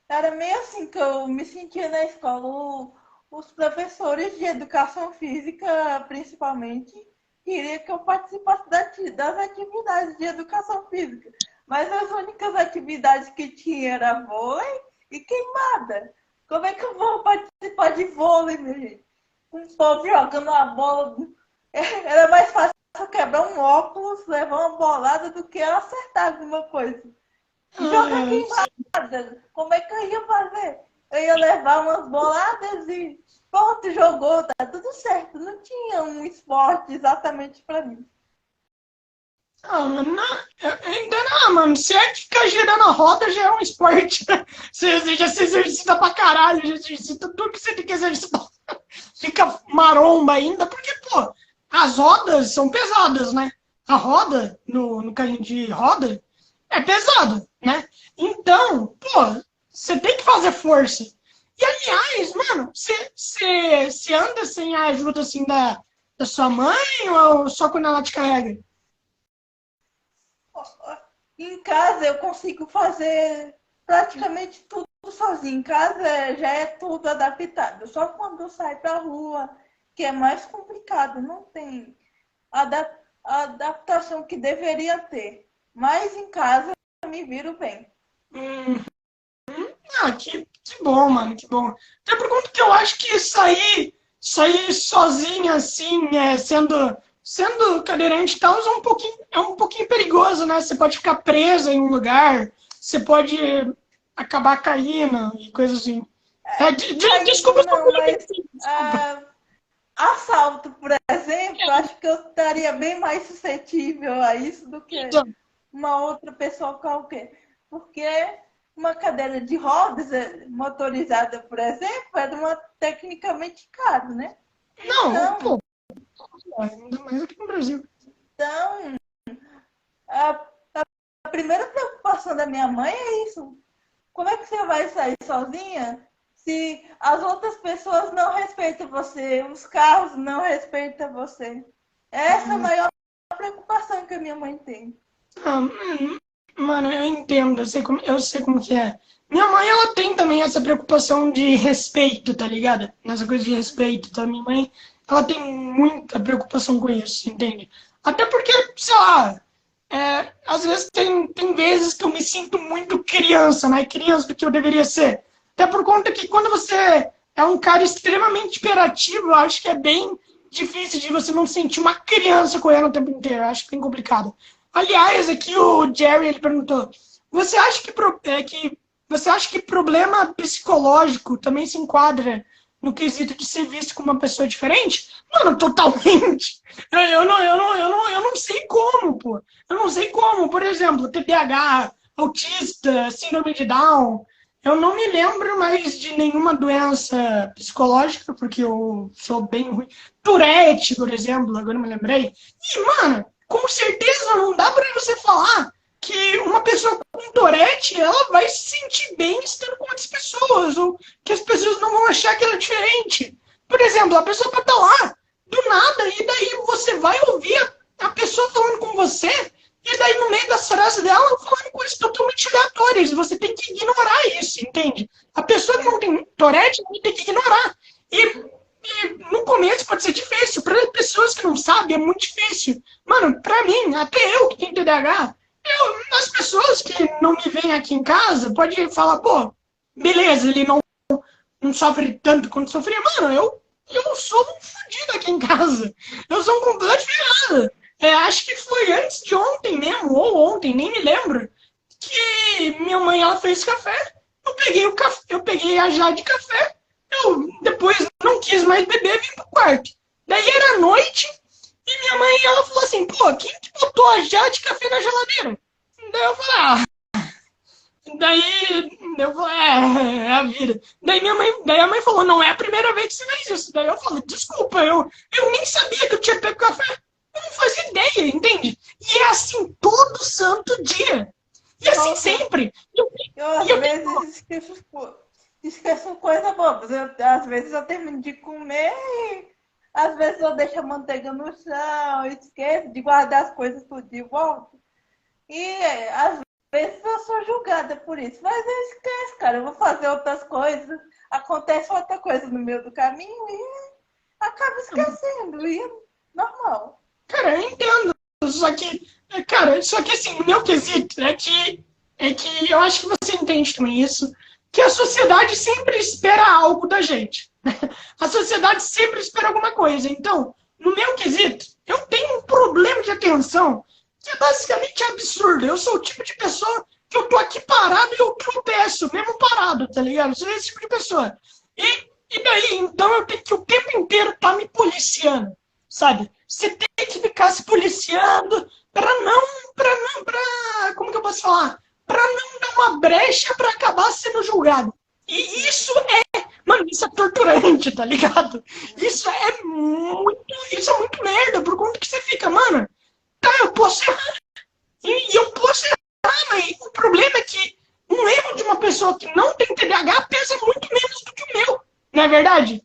Era meio assim que eu me sentia na escola. Os professores de educação física, principalmente, queriam que eu participasse das atividades de educação física. Mas as únicas atividades que tinha era vôlei e queimada. Como é que eu vou participar de vôlei, meu gente? Um povo jogando a bola. Era mais fácil quebrar um óculos, levar uma bolada do que acertar alguma coisa. Jogar queimada. Como é que eu ia fazer? Eu ia levar umas boladas e pronto, jogou, tá tudo certo. Não tinha um esporte exatamente para mim. Ainda não, mano. Se é que ficar girando a roda já é um esporte. Você já se exercita pra caralho, já exercita tudo que você tem que exercitar. Fica maromba ainda, porque, pô, as rodas são pesadas, né? A roda, no carrinho de roda, é pesada, né? Então, pô, você tem que fazer força. E, aliás, mano, você anda sem a ajuda, assim, da sua mãe ou só quando ela te carrega? Em casa eu consigo fazer praticamente tudo sozinho. Em casa já é tudo adaptado. Só quando eu saio pra rua, que é mais complicado. Não tem a adaptação que deveria ter. Mas em casa eu me viro bem. Que bom, mano, que bom. Até por conta que eu acho que sair sozinha, assim, sendo cadeirante e tal, é um pouquinho perigoso, né? Você pode ficar preso em um lugar, você pode acabar caindo e coisas assim. Desculpa, não, mas assalto, por exemplo, acho que eu estaria bem mais suscetível a isso do que uma outra pessoa qualquer. Porque uma cadeira de rodas motorizada, por exemplo, é tecnicamente caro, né? Não, então, pô, ainda mais aqui no Brasil. Então, a primeira preocupação da minha mãe é isso. Como é que você vai sair sozinha se as outras pessoas não respeitam você, os carros não respeitam você. Essa é a maior preocupação que a minha mãe tem. Ah, mano, eu entendo, eu sei como que é. Minha mãe, ela tem também essa preocupação de respeito, tá ligado? Essa coisa de respeito, tá? Minha mãe, ela tem muita preocupação com isso, entende? Até porque, sei lá, às vezes tem vezes que eu me sinto muito criança, mais criança do que eu deveria ser. Até por conta que quando você é um cara extremamente hiperativo, eu acho que é bem difícil de você não sentir uma criança correndo o tempo inteiro. Eu acho bem complicado. Aliás, aqui o Jerry ele perguntou: você acha você acha que problema psicológico também se enquadra no quesito de ser visto como uma pessoa diferente? Mano, totalmente. Eu não sei como, pô. Eu não sei como. Por exemplo, TDAH, autista, síndrome de Down. Eu não me lembro mais de nenhuma doença psicológica, porque eu sou bem ruim. Tourette, por exemplo, agora eu me lembrei. E, mano, com certeza não dá pra você falar que uma pessoa com Tourette, ela vai se sentir bem estando com outras pessoas, ou que as pessoas não vão achar que ela é diferente. Por exemplo, a pessoa pode estar lá, do nada, e daí você vai ouvir a pessoa falando com você, e daí no meio das frases dela, falando coisas totalmente aleatórias, e você tem que ignorar isso, entende? A pessoa que não tem Tourette, tem que ignorar. E no começo pode ser difícil, para pessoas que não sabem, é muito difícil. Mano, pra mim, até eu que tenho TDAH, as pessoas que não me veem aqui em casa podem falar, pô, beleza, ele não sofre tanto quanto sofria. Mano, eu sou um fodido aqui em casa. Eu sou um completo virado. Acho que foi antes de ontem mesmo, ou ontem, nem me lembro, que minha mãe ela fez café. Eu peguei a jarra de café. Eu depois não quis mais beber e vim pro quarto. Daí era noite e minha mãe ela falou assim, pô, quem que botou a jarra de café na geladeira? Daí eu falei, Daí eu falei, é a vida. Daí a mãe falou, não é a primeira vez que você fez isso. Daí eu falei, desculpa, eu nem sabia que eu tinha pego café. Eu não fazia ideia, entende? E é assim todo santo dia. E assim sempre. Às vezes esqueço coisa boba. Às vezes eu termino de comer e às vezes eu deixo a manteiga no chão, esqueço de guardar as coisas tudo de volta. E às vezes eu sou julgada por isso, mas eu esqueço, cara. Eu vou fazer outras coisas, acontece outra coisa no meio do caminho e acabo esquecendo. E normal. Cara, eu entendo. Só que assim, o meu quesito é que eu acho que você entende também isso, que a sociedade sempre espera algo da gente. A sociedade sempre espera alguma coisa. Então, no meu quesito, eu tenho um problema de atenção que é basicamente absurdo. Eu sou o tipo de pessoa que eu tô aqui parado e eu tropeço, mesmo parado, tá ligado? Eu sou esse tipo de pessoa. E daí, então, eu tenho que o tempo inteiro estar me policiando, sabe? Você tem que ficar se policiando como que eu posso falar? Pra não dar uma brecha pra acabar sendo julgado. E mano, isso é torturante, tá ligado? Isso é muito merda, por conta que você fica, mano, tá, eu posso errar. E eu posso errar, mas o problema é que um erro de uma pessoa que não tem TDAH pesa muito menos do que o meu, não é verdade?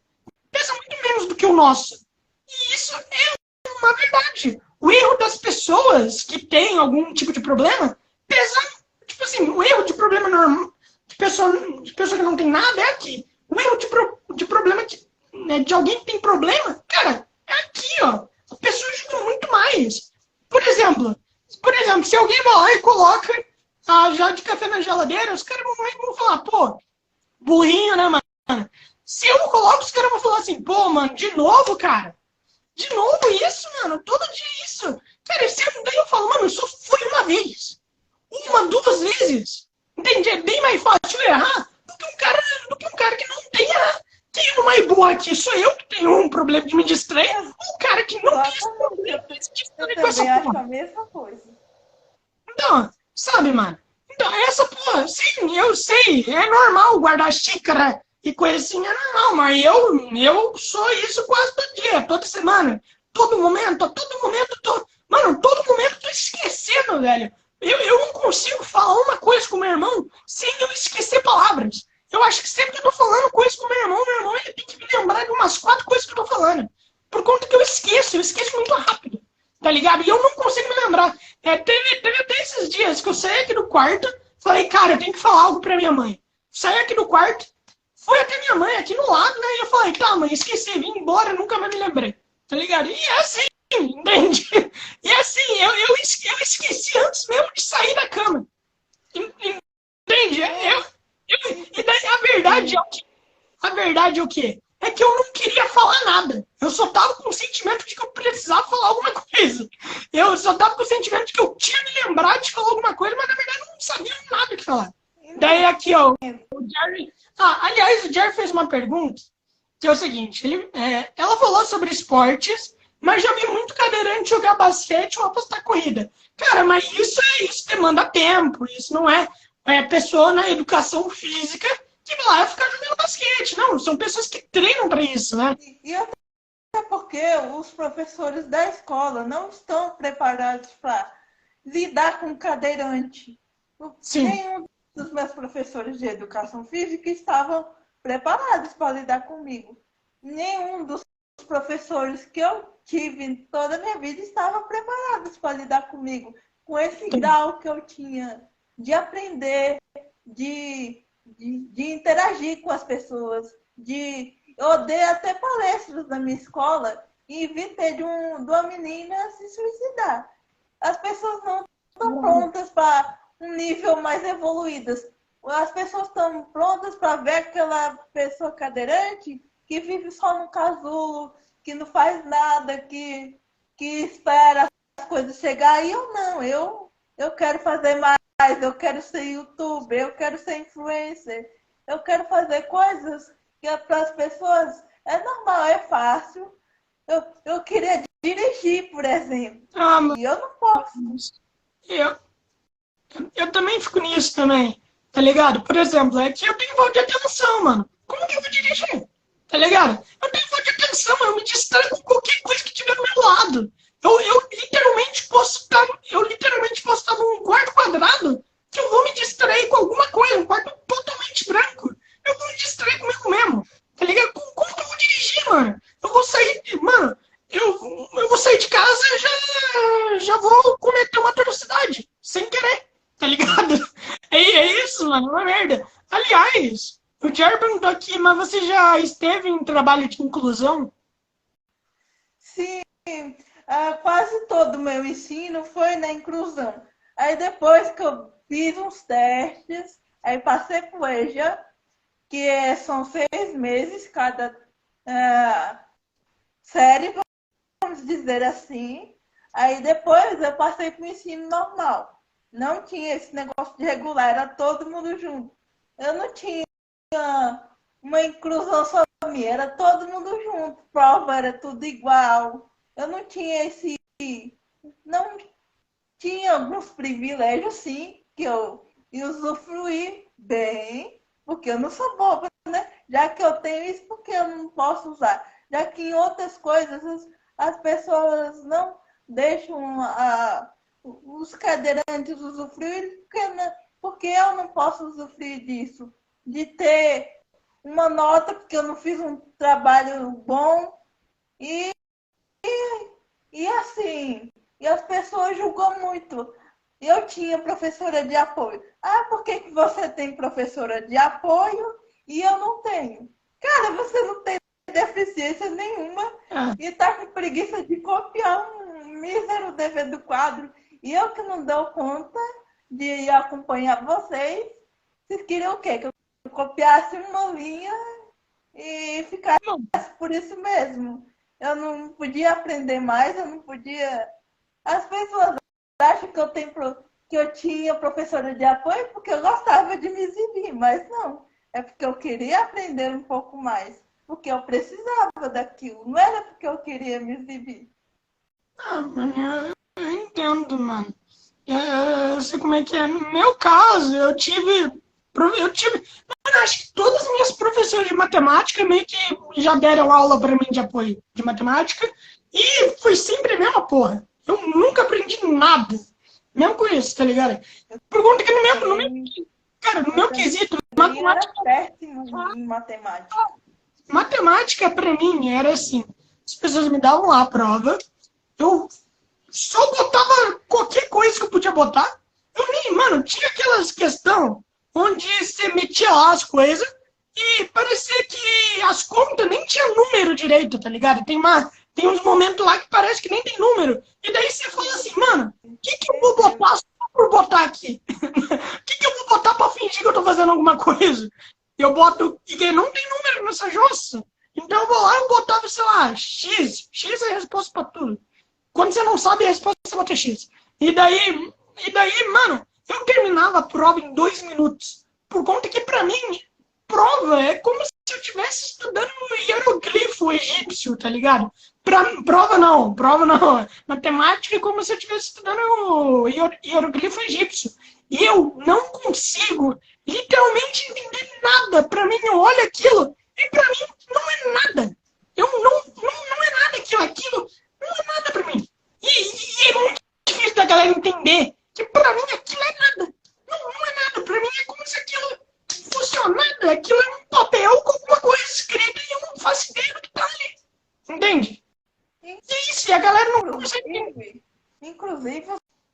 Pesa muito menos do que o nosso. E isso é uma verdade. O erro das pessoas que têm algum tipo de problema pesa, tipo assim, o erro de problema normal, de pessoa que não tem nada é aqui. O erro de problema de alguém que tem problema, cara, é aqui, ó. A pessoa julga muito mais. Por exemplo, se alguém vai lá e coloca a jarra de café na geladeira, os caras vão falar, pô, burrinho, né, mano? Se eu coloco, os caras vão falar assim, pô, mano, de novo, cara? De novo isso, mano? Todo dia isso? Cara, daí eu falo, mano, só foi uma vez. Uma, duas vezes. Entende? É bem mais fácil errar do que um cara que não tenha. Quem é mais boa aqui? Sou eu que tenho um problema de me distrair. O cara que não tem esse problema de se distrair com essa porra. Eu acho a mesma coisa. Então, sabe, mano? Então, essa porra, sim, eu sei. É normal guardar xícara e coisa assim, é normal. Mas eu sou isso quase todo dia, toda semana. Todo momento. Mano, todo momento eu tô esquecendo, velho. Eu não consigo falar uma coisa com meu irmão sem eu esquecer palavras. Eu acho que sempre que eu tô falando coisa com teve até esses dias que eu saí aqui do quarto, falei, cara, eu tenho que falar algo pra minha mãe. Saí aqui do quarto, fui até minha mãe aqui no lado, né? E eu falei, tá, mãe, esqueci, vim embora, nunca mais me lembrei. Tá ligado? E é assim, entende? E é assim, eu esqueci antes mesmo de sair da cama. Entende? E daí a verdade é o quê? É que eu não queria falar nada. Eu só tava com o sentimento de que eu precisava falar alguma coisa. Eu só tava com o sentimento de que eu tinha me lembrado de falar alguma coisa, mas na verdade eu não sabia nada o que falar. Daí aqui, ó, o Jerry... aliás, o Jerry fez uma pergunta, que é o seguinte, ela falou sobre esportes, mas já vi muito cadeirante jogar basquete ou apostar corrida. Cara, mas isso demanda tempo, isso não é pessoa na educação física que vai lá ficar jogando basquete. Não, são pessoas que treinam para isso, né? E até porque os professores da escola não estão preparados para lidar com cadeirante. Sim. Nenhum dos meus professores de educação física estavam preparados para lidar comigo. Nenhum dos professores que eu tive toda a minha vida estavam preparados para lidar comigo. Com esse grau que eu tinha de aprender, de interagir com as pessoas, eu dei até palestras na minha escola e evitei de uma menina se suicidar. As pessoas não estão prontas para um nível mais evoluído. As pessoas estão prontas para ver aquela pessoa cadeirante que vive só no casulo, que não faz nada, que espera as coisas chegar. E eu não, eu quero fazer mais, eu quero ser youtuber, eu quero ser influencer, eu quero fazer coisas que para as pessoas é normal, é fácil. Eu queria dirigir, por exemplo, e eu não posso. Eu também fico nisso também, tá ligado? Por exemplo, é que eu tenho falta de atenção, mano. Como que eu vou dirigir? Tá ligado? Eu tenho falta de atenção, mano. Eu me distraio com qualquer coisa que tiver do meu lado. Eu literalmente posso estar num quarto quadrado que eu vou me distrair com alguma coisa, um quarto totalmente branco. Eu vou me distrair comigo mesmo. Tá ligado? Como que eu vou dirigir, mano? Eu vou sair, mano, eu vou sair de casa e já vou cometer uma atrocidade, sem querer. Tá ligado? É isso, mano, uma merda. Aliás, o Jerry perguntou aqui, mas você já esteve em trabalho de inclusão? Sim, quase todo o meu ensino foi na inclusão. Aí depois que eu fiz uns testes, aí passei por EJA, que são 6 meses cada série, vamos dizer assim. Aí depois eu passei para o ensino normal. Não tinha esse negócio de regular, era todo mundo junto. Eu não tinha uma inclusão só minha, era todo mundo junto. Prova era tudo igual. Eu não tinha não tinha alguns privilégios, sim, que eu usufruí bem, porque eu não sou boba, né? Já que eu tenho isso, por que eu não posso usar? Já que em outras coisas as pessoas não deixam os cadeirantes usufruir, porque eu não posso usufruir disso? De ter uma nota, porque eu não fiz um trabalho bom, e assim, e as pessoas julgam muito. Eu tinha professora de apoio. Por que você tem professora de apoio e eu não tenho? Cara, você não tem deficiência nenhuma e tá com preguiça de copiar um mísero dever do quadro. E eu que não dou conta de acompanhar vocês. Vocês queriam o quê? Que eu copiasse uma linha e ficasse por isso mesmo. Eu não podia aprender mais, eu não podia... As pessoas acham que eu tinha professora de apoio porque eu gostava de me exibir, mas não. É porque eu queria aprender um pouco mais, porque eu precisava daquilo, não era porque eu queria me exibir. Eu entendo, mano. Eu sei como é que é. No meu caso, eu tive... Mano, acho que todas as minhas professoras de matemática meio que já deram aula pra mim de apoio de matemática. E foi sempre a mesma porra. Eu nunca aprendi nada. Mesmo com isso, tá ligado? Por conta que no meu quesito, matemática... era péssimo em matemática. Matemática, pra mim, era assim. As pessoas me davam lá a prova, eu só botava qualquer coisa que eu podia botar. Eu nem, mano, tinha aquelas questão onde você metia lá as coisas e parecia que as contas nem tinha número direito, tá ligado? Tem uns momentos lá que parece que nem tem número. E daí você fala assim, mano, o que eu vou botar só por botar aqui? O que eu vou botar pra fingir que eu tô fazendo alguma coisa? Eu boto, e não tem número nessa jossa. Então eu vou lá e botava, sei lá, X. X é a resposta pra tudo. Quando você não sabe a resposta, você bota X. E daí, mano, eu terminava a prova em 2 minutos. Por conta que, pra mim, prova é como se eu estivesse estudando hieroglifo egípcio, tá ligado? Prova não. Matemática é como se eu estivesse estudando hieroglifo egípcio. E eu não consigo literalmente entender nada. Pra mim, eu olho aquilo e pra mim não é nada. Não é nada aquilo. Aquilo não é nada pra mim. E é muito difícil da galera entender que pra mim aquilo é nada. Não é nada. Pra mim é como se aquilo fosse nada. Aquilo é um papel com alguma coisa escrita e eu não faço ideia do que tá ali. Entende? E isso, e a galera não consegue entender. Inclusive,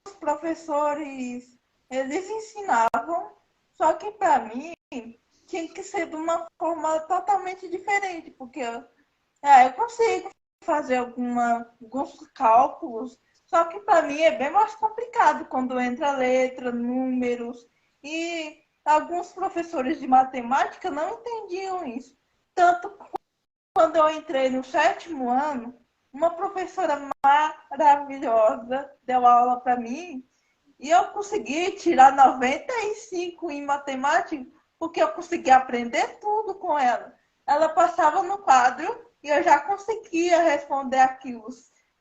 os professores, eles ensinavam, só que para mim tinha que ser de uma forma totalmente diferente, porque eu consigo fazer alguns cálculos, só que para mim é bem mais complicado quando entra letra, números, e alguns professores de matemática não entendiam isso. Tanto quando eu entrei no 7º ano, uma professora maravilhosa deu aula para mim e eu consegui tirar 95 em matemática porque eu consegui aprender tudo com ela. Ela passava no quadro e eu já conseguia responder aquilo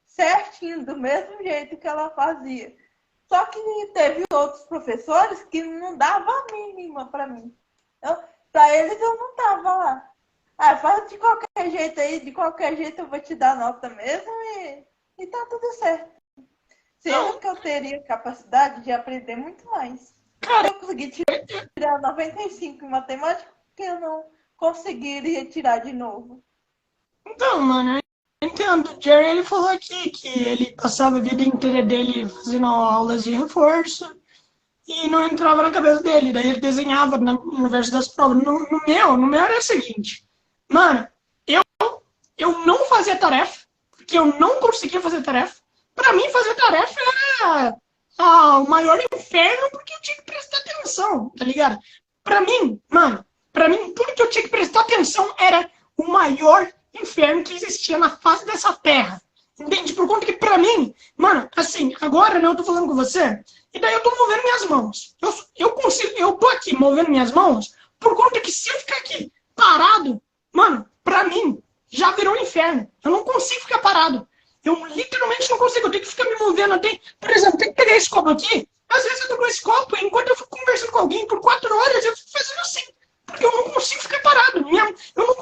certinho, do mesmo jeito que ela fazia. Só que teve outros professores que não davam a mínima para mim. Para eles eu não estava lá. Faz de qualquer jeito aí, de qualquer jeito eu vou te dar nota mesmo e tá tudo certo. Sendo que eu teria capacidade de aprender muito mais. Cara, eu consegui tirar 95 em matemática, porque eu não conseguiria tirar de novo. então, mano, eu entendo. O Jerry, ele falou aqui que ele passava a vida inteira dele fazendo aulas de reforço e não entrava na cabeça dele. Daí ele desenhava no universo das provas. No meu era o seguinte. Mano, eu não fazia tarefa, porque eu não conseguia fazer tarefa. Pra mim, fazer tarefa era o maior inferno, porque eu tinha que prestar atenção, tá ligado? Pra mim, mano, tudo que eu tinha que prestar atenção era o maior inferno que existia na face dessa terra. Entende? Por conta que pra mim, mano, assim, agora, né, eu tô falando com você, e daí eu tô movendo minhas mãos. Eu tô aqui movendo minhas mãos, por conta que se eu ficar aqui parado, mano, pra mim, já virou um inferno. Eu não consigo ficar parado. Eu literalmente não consigo. Eu tenho que ficar me movendo. Por exemplo, tem que pegar esse copo aqui. Às vezes eu tô com esse copo, enquanto eu fico conversando com alguém por 4 horas, eu fico fazendo assim. Porque eu não consigo ficar parado. Eu não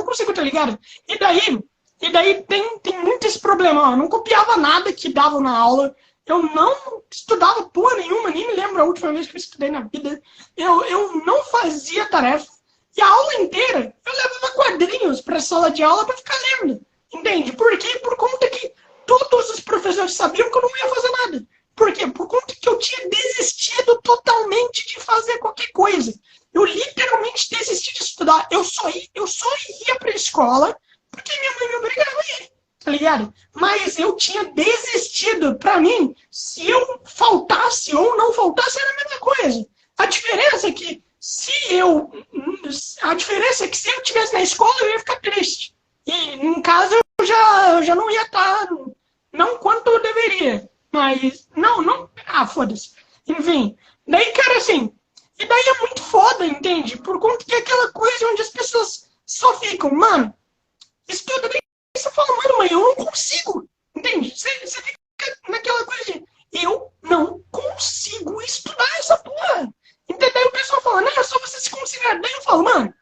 consigo, tá ligado? E daí tem muito esse problema. Ó. Eu não copiava nada que dava na aula. Eu não estudava porra nenhuma, nem me lembro a última vez que eu estudei na vida. Eu não fazia tarefa. E a aula inteira, eu levava quadrinhos para a sala de aula para ficar lendo. Entende? Por quê? Por conta que todos os professores sabiam que eu não ia fazer nada. Por quê? Por conta que eu tinha desistido totalmente de fazer qualquer coisa. Eu literalmente desisti de estudar. Eu só ia para a escola porque minha mãe me obrigava a ir. Tá ligado? Mas eu tinha desistido. Para mim, se eu faltasse ou não faltasse, era a mesma coisa. A diferença é que se eu estivesse na escola, eu ia ficar triste. E, em casa, eu já não ia estar, não quanto eu deveria. Mas, não, foda-se. Enfim, daí, cara, assim, e daí é muito foda, entende? Por conta que é aquela coisa onde as pessoas só ficam, mano, estuda bem, você fala, mano, eu não consigo, entende? Você fica naquela coisa de, eu não consigo estudar essa porra. Então, daí o pessoal fala, não, é só você se concentrar. Daí eu falo, mano,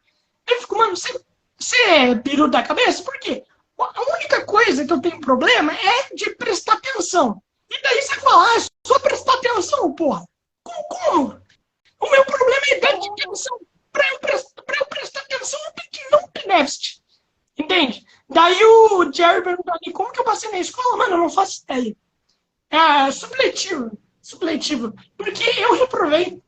eu fico, mano, você é peru da cabeça? Por quê? A única coisa que eu tenho problema é de prestar atenção. E daí você fala, é só prestar atenção, porra. Como? O meu problema é dar de atenção. Pra eu prestar atenção, eu tenho que não ter déficit. Entende? Daí o Jerry perguntou ali, como que eu passei na escola? Mano, eu não faço ideia. É supletivo. Supletivo. Porque eu reprovei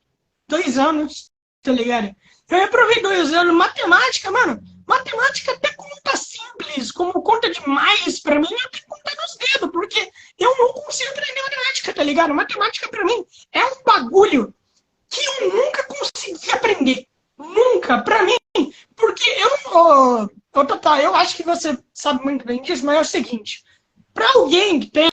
2 anos, tá ligado? Eu reprovei 2 anos. Matemática, mano. Matemática até conta simples, como conta demais pra mim, até conta nos dedos, porque eu não consigo aprender matemática, tá ligado? Matemática pra mim é um bagulho que eu nunca consegui aprender. Nunca, pra mim. Porque Tata, eu acho que você sabe muito bem disso, mas é o seguinte. Pra alguém que tem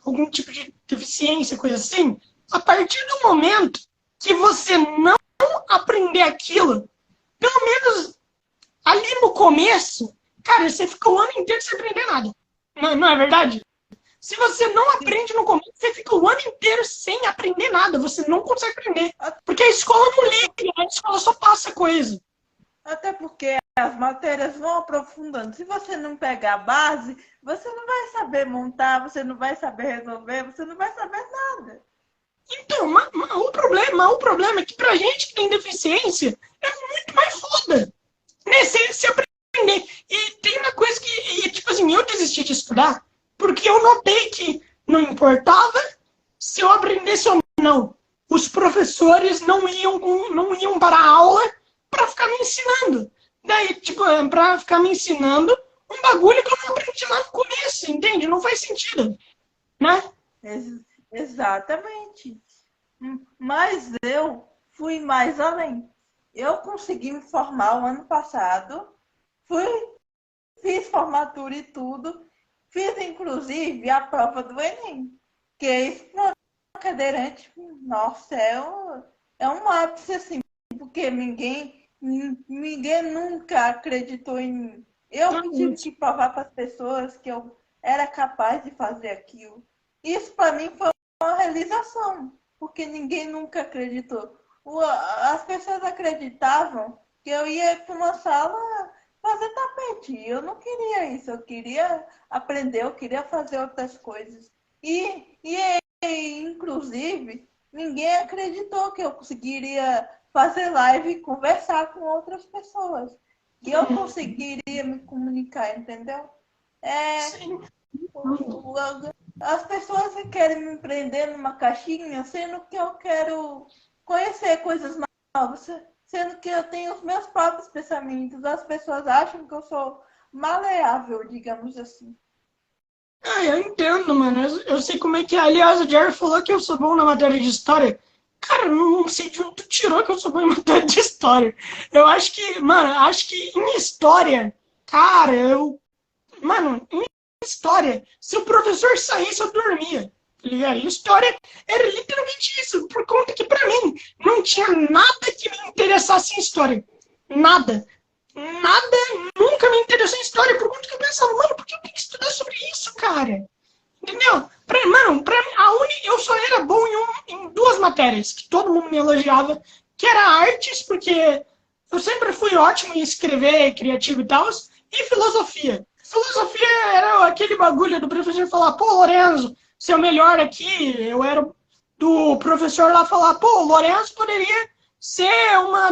algum tipo de deficiência, coisa assim, a partir do momento que você não aprender aquilo, pelo menos ali no começo, cara, você fica o ano inteiro sem aprender nada. Não é verdade? Se você não aprende no começo, você fica o ano inteiro sem aprender nada. Você não consegue aprender. Porque a escola não liga, a escola só passa coisa. Até porque as matérias vão aprofundando. Se você não pegar a base, você não vai saber montar, você não vai saber resolver, você não vai saber nada. Então, o problema é que pra gente que tem deficiência, é muito mais foda. Né? Se aprender. E tem uma coisa que, tipo assim, eu desisti de estudar porque eu notei que não importava se eu aprendesse ou não. Os professores não iam para a aula para ficar me ensinando. Daí, tipo, para ficar me ensinando um bagulho que eu não aprendi lá no começo, entende? Não faz sentido, né? Exatamente. Mas eu fui mais além. Eu consegui me formar o ano passado, fiz formatura e tudo, fiz inclusive a prova do Enem, que é isso para uma cadeirante, nossa, é um ápice assim, porque ninguém nunca acreditou em mim. Eu tive que provar para as pessoas que eu era capaz de fazer aquilo. Isso para mim foi uma realização, porque ninguém nunca acreditou. As pessoas acreditavam que eu ia para uma sala fazer tapete. Eu não queria isso, eu queria aprender, eu queria fazer outras coisas. Inclusive, ninguém acreditou que eu conseguiria fazer live e conversar com outras pessoas. Que eu conseguiria me comunicar, entendeu? As pessoas querem me prender numa caixinha, sendo que eu quero conhecer coisas novas, sendo que eu tenho os meus próprios pensamentos. As pessoas acham que eu sou maleável, digamos assim. Eu entendo, mano. Eu sei como é que é. Aliás, o Jerry falou que eu sou bom na matéria de história. Cara, não sei de onde tu tirou que eu sou bom em matéria de história. Eu acho que, mano, em história, cara, Mano, em história, se o professor saísse, eu dormia. Tá ligado? História era literalmente isso, por conta que, pra mim, não tinha nada que me interessasse em história. Nada. Nada nunca me interessou em história, por conta que eu pensava, mano, por que eu tenho que estudar sobre isso, cara? Entendeu? Mano, eu só era bom em 2 matérias, que todo mundo me elogiava, que era artes, porque eu sempre fui ótimo em escrever, criativo e tal, e filosofia. Filosofia era aquele bagulho do professor falar, pô, Lorenzo, seu melhor aqui, eu era do professor lá falar, pô, Lorenzo poderia ser uma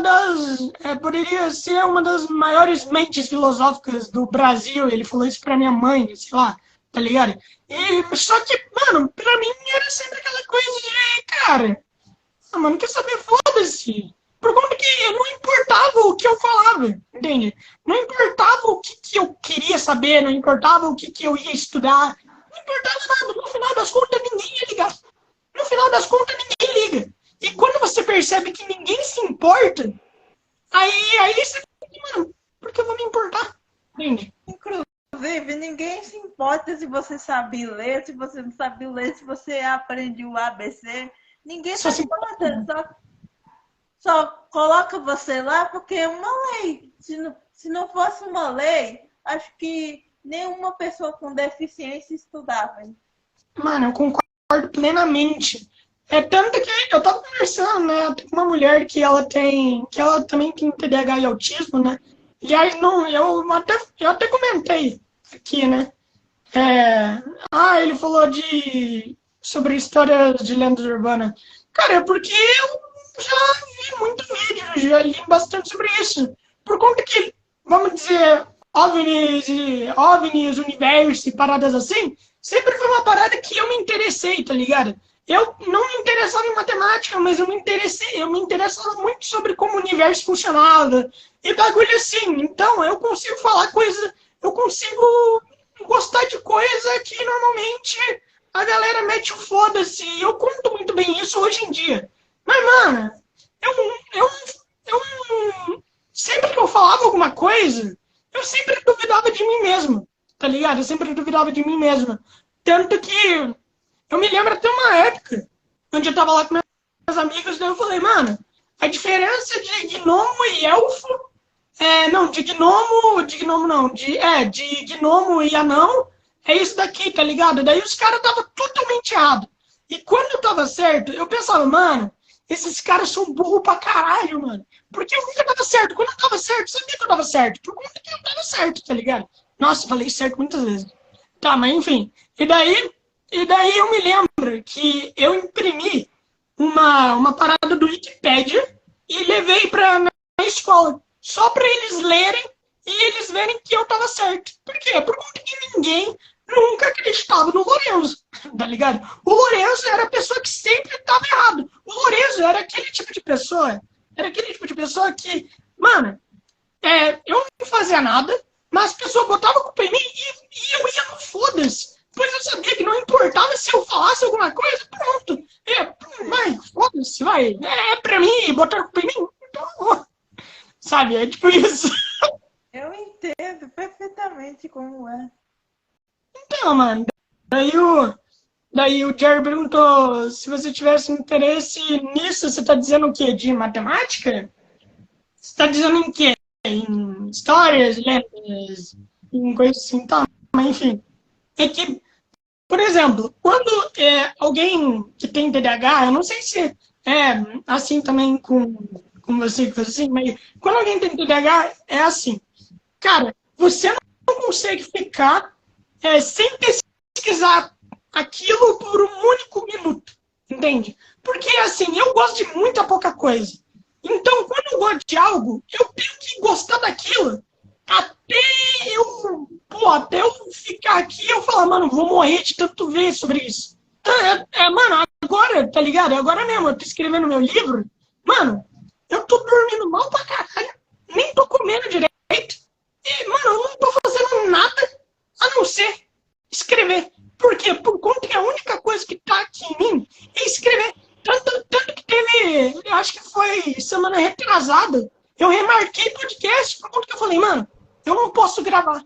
das maiores mentes filosóficas do Brasil. Ele falou isso pra minha mãe, sei lá, tá ligado? Só que, mano, pra mim era sempre aquela coisa de, cara, mano, quer saber, foda-se. Por conta que não importava o que eu falava, entende? Não importava o que eu queria saber, não importava o que eu ia estudar, não importava nada. No final das contas, ninguém ia ligar. No final das contas, ninguém liga. E quando você percebe que ninguém se importa, aí você fica, mano, por que eu vou me importar? Entende? Inclusive, ninguém se importa se você sabe ler, se você não sabe ler, se você aprende o ABC. Ninguém se importa. Só coloca você lá porque é uma lei. Se não fosse uma lei, acho que nenhuma pessoa com deficiência estudava. Mano, eu concordo plenamente. É tanto que eu tava conversando, né, com uma mulher que ela também tem TDAH e autismo, né? E aí eu até comentei aqui, né? Ele falou sobre histórias de lendas urbanas. Cara, é porque eu já vi muito vídeo, já li bastante sobre isso. Por conta que, vamos dizer, OVNIs, universo e paradas assim, sempre foi uma parada que eu me interessei, tá ligado? Eu não me interessava em matemática, mas eu me interessava muito sobre como o universo funcionava e bagulho assim. Então, eu consigo falar coisa, eu consigo gostar de coisa que normalmente a galera mete o foda-se. E eu conto muito bem isso hoje em dia. Mas, mano, eu, eu, sempre que eu falava alguma coisa, eu sempre duvidava de mim mesmo, tá ligado? Eu sempre duvidava de mim mesmo. Tanto que eu me lembro até uma época onde eu tava lá com meus amigos, daí eu falei, mano, a diferença de gnomo e elfo, não, de gnomo não, de gnomo e anão, é isso daqui, tá ligado? Daí os caras estavam totalmente errados. E quando eu tava certo, eu pensava, mano, esses caras são burros pra caralho, mano. Porque eu nunca tava certo. Quando eu tava certo, eu sabia que eu tava certo. Por conta que eu tava certo, tá ligado? Nossa, eu falei certo muitas vezes. Tá, mas enfim. E daí eu me lembro que eu imprimi uma parada do Wikipedia e levei na escola. Só pra eles lerem e eles verem que eu tava certo. Por quê? Por conta que ninguém nunca acreditava no Lorenzo, tá ligado? O Lorenzo era a pessoa que sempre estava errado. O Lorenzo era aquele tipo de pessoa, que, mano, eu não fazia nada, mas as pessoas botavam a culpa em mim e eu ia no foda-se. Pois eu sabia que não importava se eu falasse alguma coisa, pronto. Vai, foda-se, vai. É pra mim, botar a culpa em mim. Então, sabe, é tipo isso. Eu entendo perfeitamente como é. Então, mano, daí o Jerry perguntou se você tivesse interesse nisso, você tá dizendo o quê? De matemática? Você tá dizendo em quê? Em histórias, letras, em coisas assim, tá? Mas enfim, é que, por exemplo, quando alguém que tem TDAH, eu não sei se é assim também com você que faz assim, mas quando alguém tem TDAH, é assim. Cara, você não consegue ficar sem pesquisar aquilo por um único minuto, entende? Porque, assim, eu gosto de muita pouca coisa. Então, quando eu gosto de algo, eu tenho que gostar daquilo até até eu ficar aqui e eu falar, mano, vou morrer de tanto ver sobre isso. Mano, agora, tá ligado? Agora mesmo, eu tô escrevendo meu livro, mano, eu tô dormindo mal pra caralho, nem tô comendo direito, e, mano, eu não tô fazendo nada a não ser escrever. Por quê? Por conta que a única coisa que tá aqui em mim é escrever. Tanto que teve, eu acho que foi semana retrasada, eu remarquei podcast por conta que eu falei, mano, eu não posso gravar,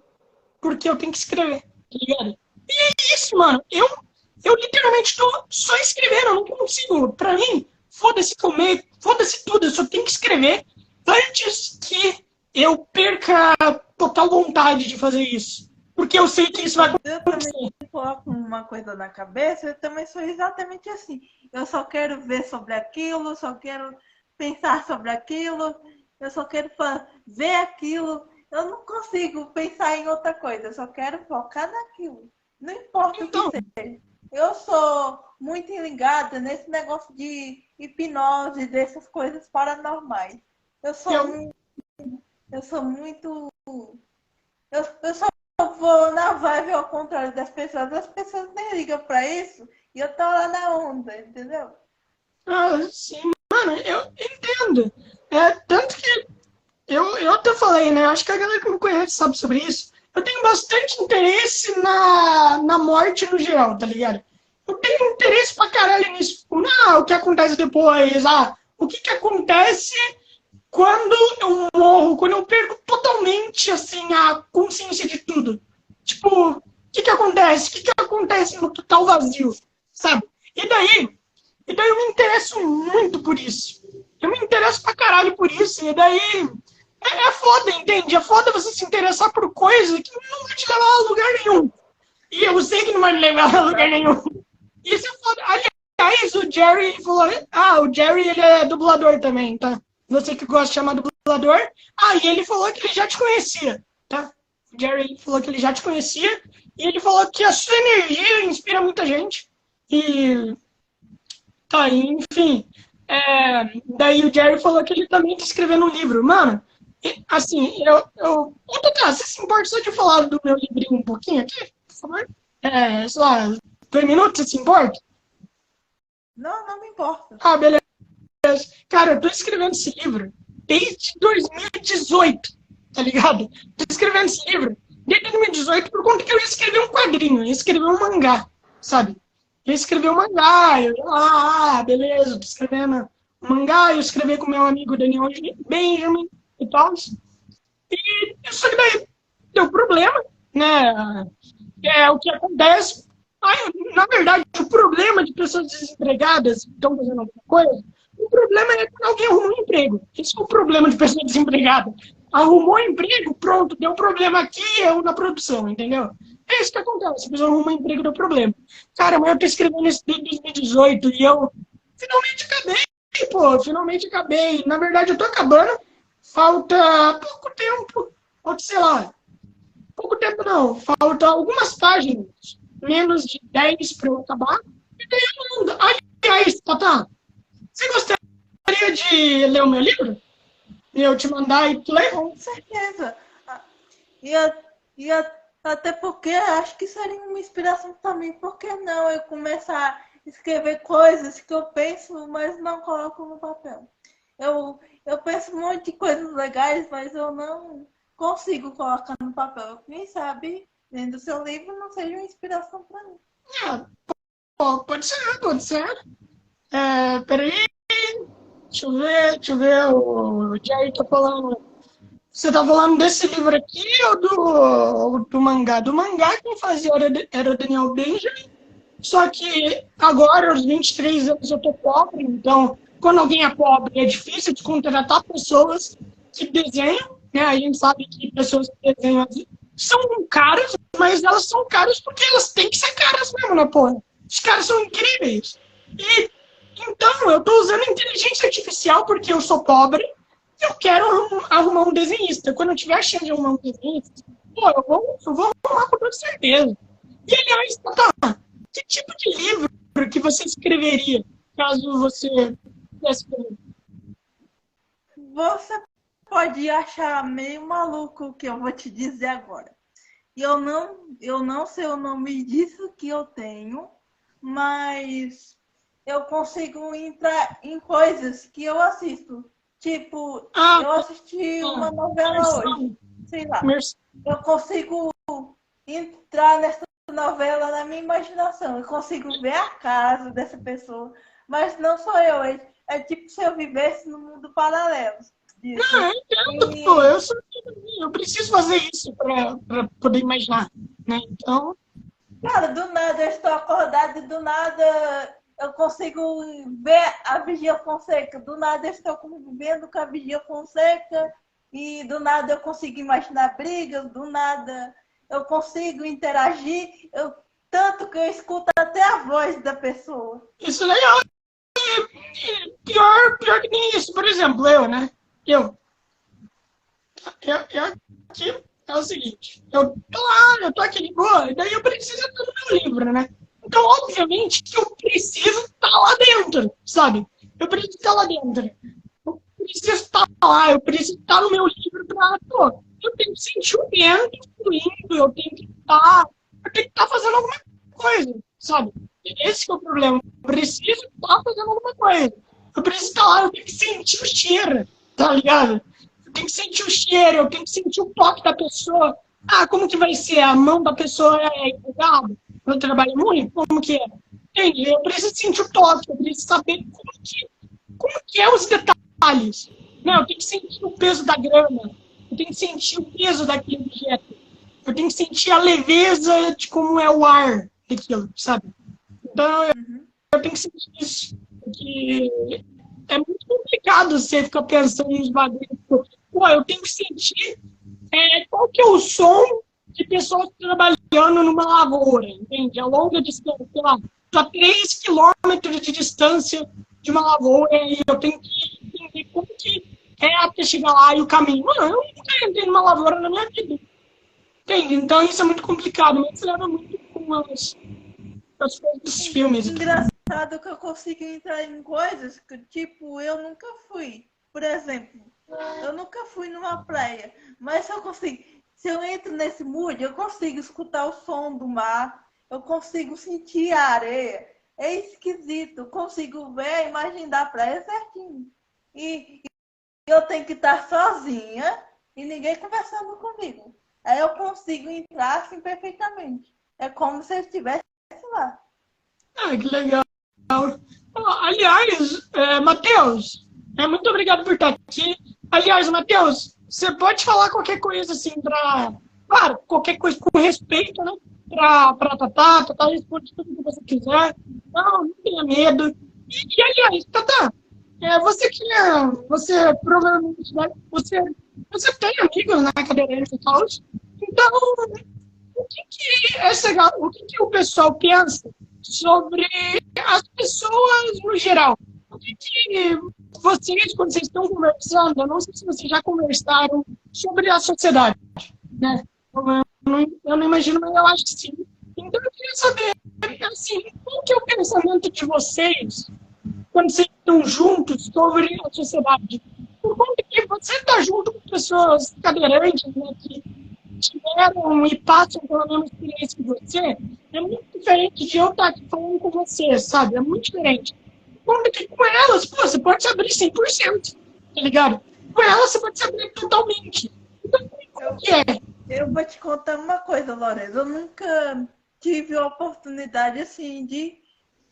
porque eu tenho que escrever, tá ligado? E é isso, mano. Eu literalmente tô só escrevendo, eu não consigo. Pra mim, foda-se comer, foda-se tudo, eu só tenho que escrever antes que eu perca a total vontade de fazer isso. Porque eu sei que isso vai Eu também coloco uma coisa na cabeça, eu também sou exatamente assim. Eu só quero ver sobre aquilo, só quero pensar sobre aquilo, eu só quero ver aquilo. Eu não consigo pensar em outra coisa, eu só quero focar naquilo. Não importa o que seja. Eu sou muito ligada nesse negócio de hipnose, dessas coisas paranormais. Eu sou muito. Eu só vou na vibe ao contrário das pessoas. As pessoas nem ligam pra isso e eu tô lá na onda, entendeu? Ah, sim, mano, eu entendo. Tanto que eu até falei, né? Acho que a galera que me conhece sabe sobre isso. Eu tenho bastante interesse na morte no geral, tá ligado? Eu tenho interesse pra caralho nisso. O que acontece depois? O que acontece quando eu morro, quando eu perco totalmente, assim, a consciência de tudo. Tipo, o que acontece? O que acontece no total vazio, sabe? E daí eu me interesso muito por isso. Eu me interesso pra caralho por isso. E daí é foda, entende? É foda você se interessar por coisa que não vai te levar a lugar nenhum. E eu sei que não vai me levar a lugar nenhum. Isso é foda. Aliás, o Jerry falou... o Jerry, ele é dublador também, tá? Você que gosta de chamar dublador. E ele falou que ele já te conhecia, tá? O Jerry falou que ele já te conhecia. E ele falou que a sua energia inspira muita gente. E... Tá, enfim. Daí o Jerry falou que ele também tá escrevendo um livro. Mano, assim, Ô, Tata, você se importa só de falar do meu livrinho um pouquinho aqui? Por favor? sei lá, 2 minutos, você se importa? Não, não me importa. Ah, beleza. Cara, eu tô escrevendo esse livro desde 2018, tá ligado? Tô escrevendo esse livro desde 2018 por conta que eu ia escrever um quadrinho, eu ia escrever um mangá, sabe? Eu ia escrever um mangá, eu ia lá, beleza, tô escrevendo um mangá, eu escrevi com meu amigo Daniel Benjamin e tal. E isso daí deu problema, né? É o que acontece. Aí, na verdade, o problema de pessoas desempregadas que estão fazendo alguma coisa, o problema é quando alguém arruma um emprego. Esse é o problema de pessoa desempregada. Arrumou emprego, pronto, deu problema aqui, eu na produção, entendeu? É isso que acontece, a pessoa arruma um emprego, deu problema. Cara, mas eu tô escrevendo isso desde 2018 e eu finalmente acabei, pô, finalmente acabei. Na verdade, eu tô acabando, falta pouco tempo, falta, sei lá, pouco tempo não, falta algumas páginas, menos de 10 para eu acabar, e daí eu mando. Aliás, Tata, você gostaria de ler o meu livro? E eu te mandar e tu ler? Com certeza. E, a- e até porque acho que seria uma inspiração também. Por que não eu começar a escrever coisas que eu penso, mas não coloco no papel? Eu penso um monte de coisas legais, mas eu não consigo colocar no papel. Quem sabe, lendo seu livro, não seja uma inspiração para mim. É, pode ser, pode ser. Peraí, deixa eu ver, o Jair tá falando. Você tá falando desse livro aqui ou do mangá? Do mangá quem fazia era o Daniel Benjamin. Só que agora, aos 23 anos, eu tô pobre, então, quando alguém é pobre, é difícil de contratar pessoas que desenham, né? A gente sabe que pessoas que desenham são caras, mas elas são caras porque elas têm que ser caras mesmo, né, porra? Os caras são incríveis. E, então, eu tô usando inteligência artificial porque eu sou pobre e eu quero arrumar um desenhista. Quando eu tiver a chance de arrumar um desenhista, pô, eu vou arrumar com toda certeza. E, aliás, tá, que tipo de livro que você escreveria caso você pudesse escrever? Você pode achar meio maluco o que eu vou te dizer agora. E eu não sei o nome disso que eu tenho, mas eu consigo entrar em coisas que eu assisto. Tipo, Ah, eu assisti uma novela hoje, imersão. sei lá. Imersão. Eu consigo entrar nessa novela na minha imaginação. Eu consigo ver a casa dessa pessoa, mas não sou eu. É tipo se eu vivesse no mundo paralelo disso. Não, eu entendo, pô, E eu preciso fazer isso para poder imaginar, né? Então, cara, do nada eu estou acordada e do nada eu consigo ver a Vigia Fonseca. Do nada eu estou convivendo com a Vigia Fonseca e do nada eu consigo imaginar brigas, do nada eu consigo interagir, tanto que eu escuto até a voz da pessoa. isso é legal. Pior que nem isso, por exemplo, eu, né? Eu, eu aqui é o seguinte, eu tô aqui de boa, e daí eu preciso estar no meu livro, né? Então, obviamente, que eu preciso estar lá dentro, sabe? Eu preciso estar lá dentro. Eu preciso estar lá, eu preciso estar no meu livro para, pô, eu tenho que sentir o vento fluindo, eu tenho que estar fazendo alguma coisa, sabe? Esse que é o problema. Eu preciso estar fazendo alguma coisa. Eu preciso estar lá, eu tenho que sentir o cheiro, tá ligado? Eu tenho que sentir o cheiro, eu tenho que sentir o toque da pessoa. Ah, como que vai ser? A mão da pessoa é empolgada? Eu trabalho muito? Como que é? Entende? Eu preciso sentir o toque, eu preciso saber como que é os detalhes. Não, eu tenho que sentir o peso da grama, eu tenho que sentir o peso daquele objeto, eu tenho que sentir a leveza de como é o ar daquilo, sabe? Então Uhum. eu tenho que sentir isso. Porque é muito complicado você ficar pensando nos bagulhos. Pô, eu tenho que sentir qual que é o som de pessoas trabalhando numa lavoura, entende? A longa distância, sei lá, a 3 quilômetros de distância de uma lavoura e eu tenho que entender como que é até chegar lá e o caminho. Mano, eu nunca entrei numa lavoura na minha vida, entende? Então isso é muito complicado, mas isso leva muito com as coisas dos filmes e tudo. Engraçado que eu consigo entrar em coisas que, tipo, eu nunca fui. Por exemplo, eu nunca fui numa praia, mas se eu entro nesse mood, eu consigo escutar o som do mar, Eu consigo sentir a areia. É esquisito. Eu consigo ver a imagem da praia certinho. E eu tenho que estar sozinha e ninguém conversando comigo. Aí eu consigo entrar assim perfeitamente. É como se eu estivesse lá. Ah, que legal. Aliás, Matheus, muito obrigado por estar aqui. Aliás, Matheus, você pode falar qualquer coisa assim para. Claro, qualquer coisa com respeito, né? Para Tatá responde tudo que você quiser. Não tenha medo. Aliás, Tatá, você provavelmente você tem amigos na cadeirantes e tal. Então, o que o pessoal pensa sobre as pessoas no geral? O que vocês, quando vocês estão conversando, eu não sei se vocês já conversaram sobre a sociedade, né? Eu não imagino, mas eu acho que sim. Então eu queria saber, assim, qual que é o pensamento de vocês quando vocês estão juntos sobre a sociedade? Por conta que você está junto com pessoas cadeirantes, né, que tiveram e passam pela mesma experiência que você, é muito diferente de eu estar aqui falando com você, sabe? É muito diferente. Quando que com elas, pô, você pode se abrir 100%, tá ligado? Com elas você pode se abrir totalmente. Então, como que é? Eu vou te contar uma coisa, Lourenço. Eu nunca tive a oportunidade, assim, de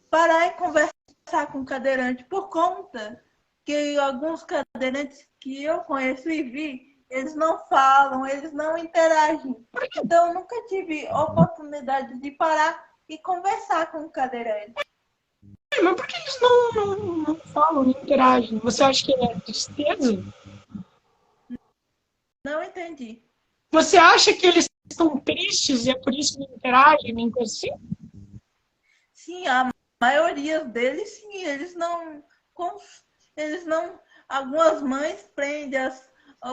parar e conversar com cadeirante por conta que alguns cadeirantes que eu conheço e vi, eles não falam, eles não interagem. Então, eu nunca tive a oportunidade de parar e conversar com o cadeirante. Mas por que eles não falam, não interagem? Você acha que é tristeza? Não entendi. Você acha que eles estão tristes e é por isso que não interagem, nem coisa assim? Sim, a maioria deles, sim, eles não, algumas mães prendem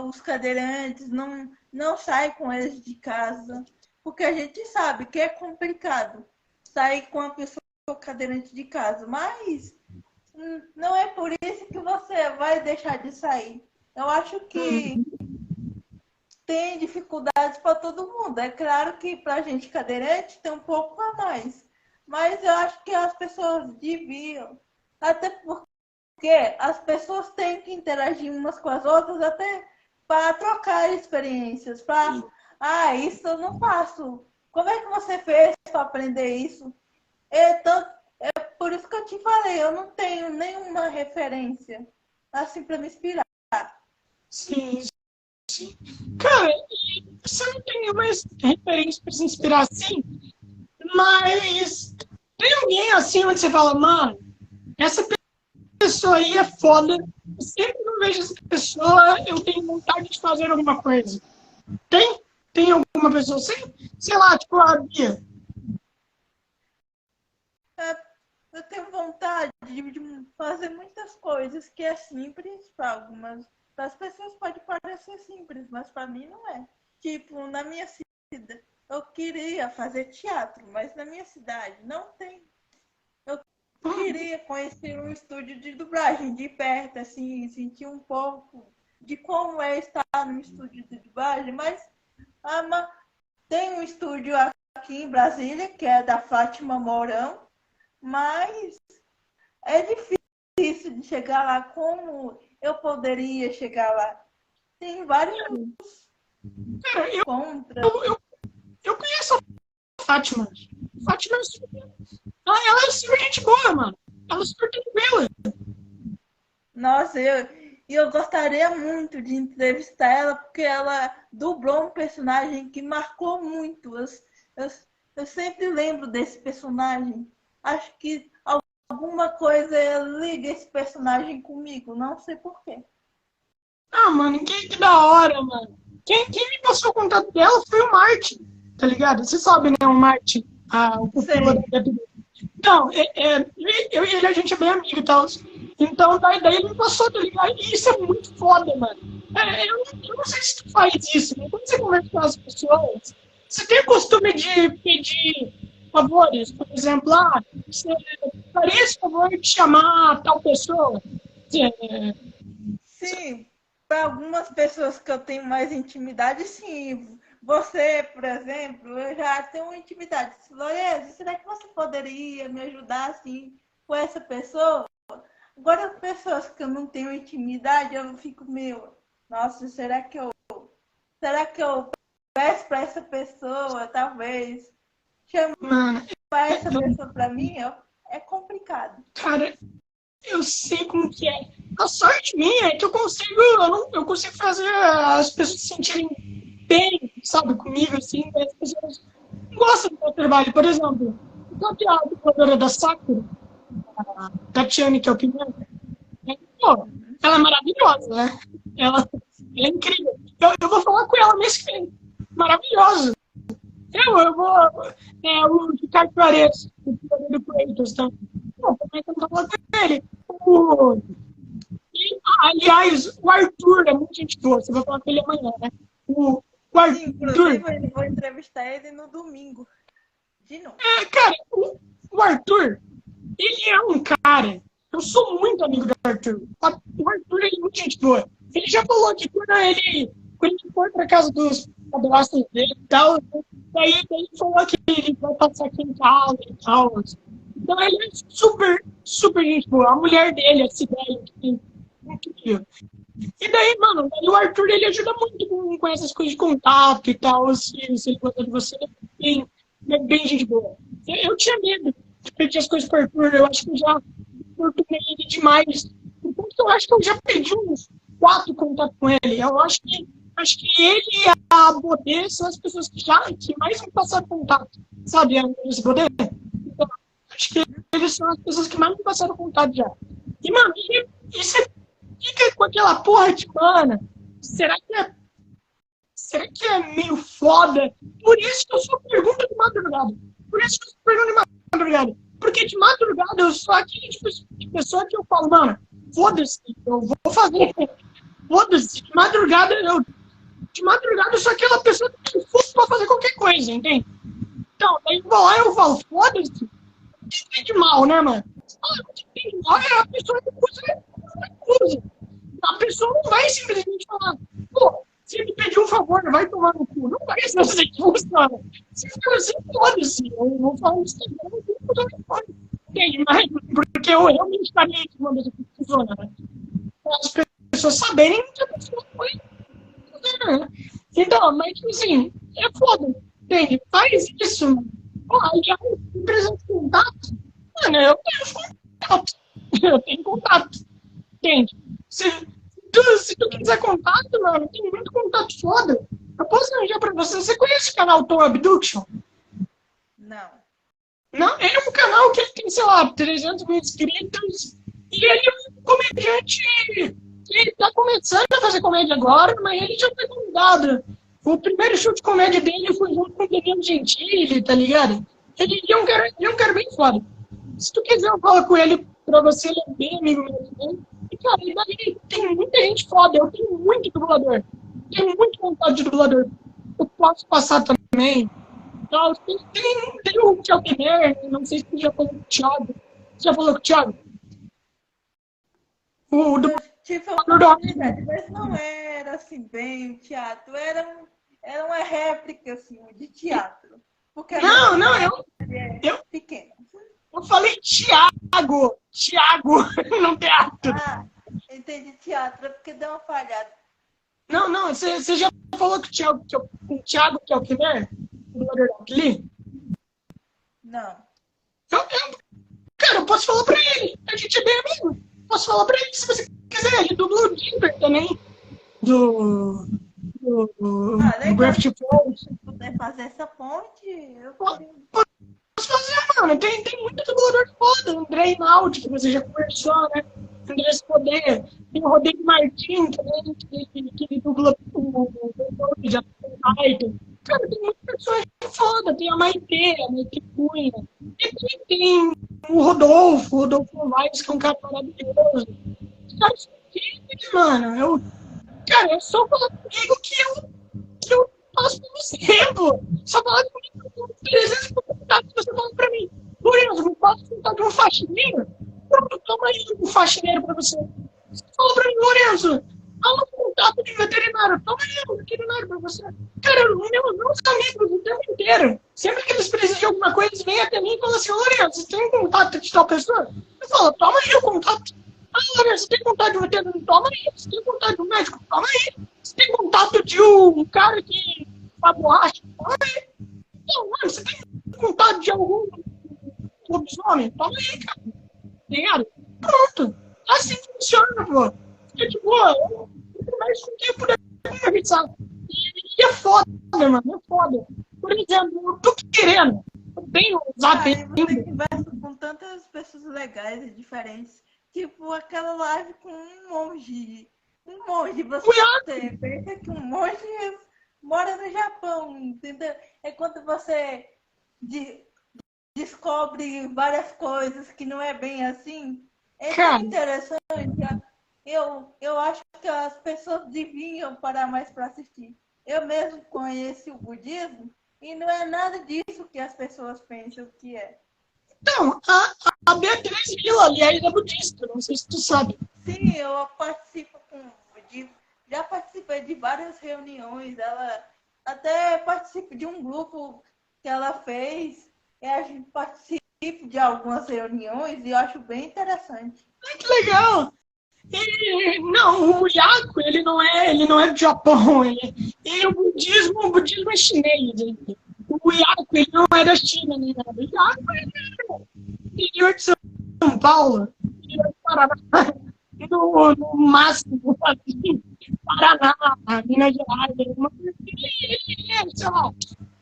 os cadeirantes, não saem com eles de casa, porque a gente sabe que é complicado sair com a pessoa cadeirante de casa, mas não é por isso que você vai deixar de sair. Eu acho que tem dificuldades para todo mundo. É claro que para a gente cadeirante tem um pouco a mais, mas eu acho que as pessoas deviam, até porque as pessoas têm que interagir umas com as outras até para trocar experiências, isso eu não faço. Como é que você fez para aprender isso? É por isso que eu te falei, eu não tenho nenhuma referência assim para me inspirar. Sim, sim. Cara, você não tem nenhuma referência para se inspirar assim, mas tem alguém assim onde você fala, mano, essa pessoa aí é foda. Eu sempre que eu vejo essa pessoa, eu tenho vontade de fazer alguma coisa. Tem? Tem alguma pessoa assim? Sei lá, tipo a Bia. Eu tenho vontade de fazer muitas coisas que é simples para algumas. Para as pessoas pode parecer simples, mas para mim não é. Tipo, na minha cidade, eu queria fazer teatro, mas na minha cidade não tem. Eu queria conhecer um estúdio de dublagem de perto, assim, sentir um pouco de como é estar no estúdio de dublagem, mas tem um estúdio aqui em Brasília, que é da Fátima Mourão, mas é difícil de chegar lá. Como eu poderia chegar lá? Tem vários contras. Eu conheço a Fátima. Fátima é super. Ela é super gente boa, mano. Ela é super tranquila. Nossa, eu gostaria muito de entrevistar ela, porque ela dublou um personagem que marcou muito. Eu sempre lembro desse personagem. Acho que alguma coisa liga esse personagem comigo, não sei porquê. Ah, mano, que da hora, mano. Quem me passou o contato dela foi o Martin, tá ligado? Você sabe, né, o Martin, o pupilo da Gabi. Então, eu e ele, a gente é bem amigo e tal. Então, daí ele me passou, tá ligado? E isso é muito foda, mano. Eu não sei se tu faz isso, né? Quando você conversa com as pessoas, você tem o costume de pedir favores? Por exemplo, você faria esse favor de chamar tal pessoa? Sim, para algumas pessoas que eu tenho mais intimidade, sim. você, por exemplo, eu já tenho uma intimidade. Lourenço, será que você poderia me ajudar assim com essa pessoa? Agora, as pessoas que eu não tenho intimidade, eu fico meio, nossa, será que eu peço para essa pessoa, talvez, Mano, chamar essa pessoa para mim? É complicado. cara, eu sei como que é. A sorte minha é que eu consigo fazer as pessoas se sentirem bem, sabe, comigo, assim, as pessoas gostam do meu trabalho. Por exemplo, enquanto a dubladora da Sakura, a Tatiane, que é o Pimenta, pô, ela é maravilhosa, né? Ela é incrível. Eu vou falar com ela mês que vem. Maravilhosa. Eu vou. O Ricardo Juarez, o dublador do Kratos, tá? Pô, também estamos falando com ele. Aliás, o Arthur é muito gente boa. Você vai falar com ele amanhã, né? O Sim, inclusive, eu vou entrevistar ele no domingo. De novo. Cara, o Arthur, ele é um cara. Eu sou muito amigo do Arthur. O Arthur é muito gente boa. Ele já falou que quando ele for pra casa dos padrastos dele e tal, daí ele falou que ele vai passar aqui em casa e tal. Então ele é super, super gente boa. A mulher dele, a Sibeli, que tem incrível. E daí, mano, o Arthur ele ajuda muito com essas coisas de contato e tal. Se ele gostar de você, ele é bem gente boa. Eu tinha medo de pedir as coisas pro Arthur. Eu acho que eu já importunei ele demais. Então, eu acho que eu já pedi uns 4 contatos com ele. Eu acho que ele e a Bodê são as pessoas que mais me passaram contato. Sabe, esse Bodê? Então, acho que eles são as pessoas que mais me passaram contato já. E, mano, você fica com aquela porra de mana. Será que é meio foda? Por isso que eu só pergunto de madrugada. Porque de madrugada eu sou aquele tipo de pessoa que eu falo, mano, foda-se, eu vou fazer. Foda-se, de madrugada eu sou aquela pessoa que fosse pra fazer qualquer coisa, entende? Então, daí eu vou lá e eu falo, foda-se. O que tem de mal, né, mano? O que tem de mal é a pessoa que usa. A pessoa não vai simplesmente falar, pô, se me pedir um favor, vai tomar no cu. Não vai ser assim que funciona. Se for assim, foda-se. Eu vou falar isso aqui, eu não tenho que fazer. Entende? Mas porque eu realmente faria isso uma vez que funciona, né? As pessoas saberem que a pessoa foi. Então, mas tipo assim, é foda. Entende? Faz isso, mano. Pô, aí já empresa de contato. Mano, eu tenho contato. Eu tenho contato. Entende? Se tu quiser contato, mano, tem muito contato foda. Eu posso arranjar pra você. Você conhece o canal Tom Abduction? Não. Não, é um canal que ele tem, sei lá, 300 mil inscritos. E ele é um comediante. Ele tá começando a fazer comédia agora, mas ele já foi convidado. O primeiro show de comédia dele foi junto com o Danilo Gentili, tá ligado? Ele é um cara bem foda. Se tu quiser, eu falo com ele pra você, ele é bem amigo meu também. E, cara, daí tem muita gente foda. Eu tenho muito dublador. Tenho muito vontade de dublador. Eu posso passar também. Então, tem o Thiago Guilherme, não sei se você já falou com o Thiago. Você já falou com o Thiago? O tive uma oportunidade, mas não era assim bem o teatro. Era uma réplica assim, de teatro. Porque não, eu pequena. Eu falei Thiago, não teatro. Ah, entendi teatro, é porque deu uma falhada. Não, você já falou que o Thiago, que é o primeiro? O dublador da Amelie? Não. Cara, eu posso falar pra ele. A gente é bem amigo. Posso falar pra ele se você quiser. Ele dublou o Dimper também. Do Gravity Falls. Se puder fazer essa ponte, eu posso fazer, mano. Tem muito dublador foda. André Rinaldi, que você já conversou, né? André Spoder. Tem o Rodrigo Martins também, que dubla o já Titan. Cara, tem muita personagem foda. Tem a Maite Cunha. E tem o Rodolfo Novaes, que é um cara maravilhoso. Os caras são incríveis, mano. Cara, é só falar comigo que eu faço pra você, pô. Só falar comigo com 300 contatos que você fala pra mim. Lourenço, me passa o contato de um faxineiro? Pronto, toma aí um faxineiro pra você. Você fala pra mim, Lourenço, fala um contato de veterinário. Toma aí um veterinário pra você. Cara, meus amigos o tempo inteiro, sempre que eles precisam de alguma coisa, eles vêm até mim e falam assim, Lorena, você tem contato de tal pessoa? Eu falo, toma aí o contato. Ah, Lorena, você tem contato de um veterinário? Toma aí. Você tem contato de um médico? Toma aí. Você tem contato de um cara que faz borracha? Toma aí. Não, mano, você tem contato de algum lobisomem? Toma aí, cara. Ligado? Pronto. Assim funciona, pô. É tipo, eu mais com quem puder conversar. E é foda, mano. É foda. Por exemplo, eu tô querendo. Eu tenho um zap você conversa com tantas pessoas legais e diferentes. Tipo aquela live com um monge. Um monge, você pensa que um monge mora no Japão, entendeu? É quando você descobre várias coisas que não é bem assim. É tão interessante. Eu acho que as pessoas deviam parar mais para assistir. Eu mesmo conheci o budismo e não é nada disso que as pessoas pensam que é. Então, a Beatriz Vila, aliás, é budista, não sei se tu sabe. Sim, eu participo com o budismo. Já participei de várias reuniões. Ela até participa de um grupo que ela fez. E a gente participa de algumas reuniões e eu acho bem interessante. Que legal! E, não, o Yaku, ele não é do Japão, o budismo é chinês. O Yaku, ele não é da China, nem nada. O Yaku é do interior de São Paulo, interior do Paraná, no máximo, assim, Paraná, Minas Gerais, ele é, sei lá,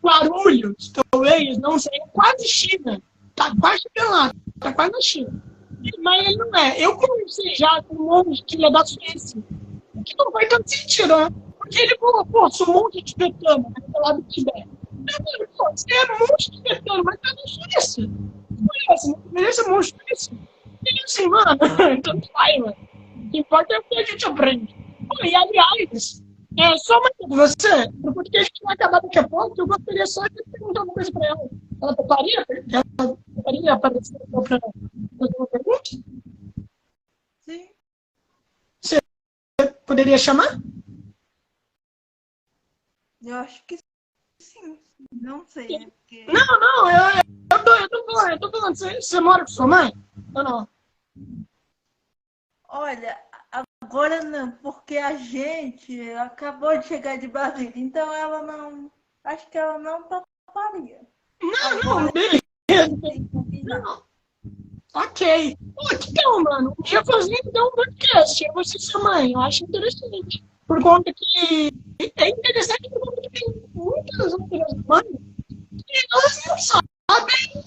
Guarulhos, talvez, não sei, é quase China, tá quase chegando lá, tá quase na China. Mas ele não é. Eu conversei já com um monte que é da Suécia, que não vai tanto sentido, né? Porque ele falou, pô, sou um monte de tibetano, né? Lá do Tibete. Eu falei, pô, você é um monte de tibetano, mas tá na Suécia. Não conhece um monte de Suécia. Ele assim, mano, tanto faz, mano. O que importa é o que a gente aprende. Pô, e aliás, só uma coisa, você, no podcast a gente vai acabar daqui a pouco, eu gostaria só de perguntar uma coisa pra ela. Ela toparia? Ela toparia aparecer pra fazer uma pergunta? Sim. Você poderia chamar? Eu acho que sim. Não sei. Né? Porque... Não, eu tô falando. Você mora com sua mãe? Ou não? Olha, agora não, porque a gente acabou de chegar de Brasília, então ela não. Acho que ela não toparia. Não, beleza. Não. Ok. Pô, que tal, mano? Um dia fazer então um podcast. Eu você e sua mãe. Eu acho interessante. Por conta que é interessante por conta que tem muitas outras mães que elas não sabem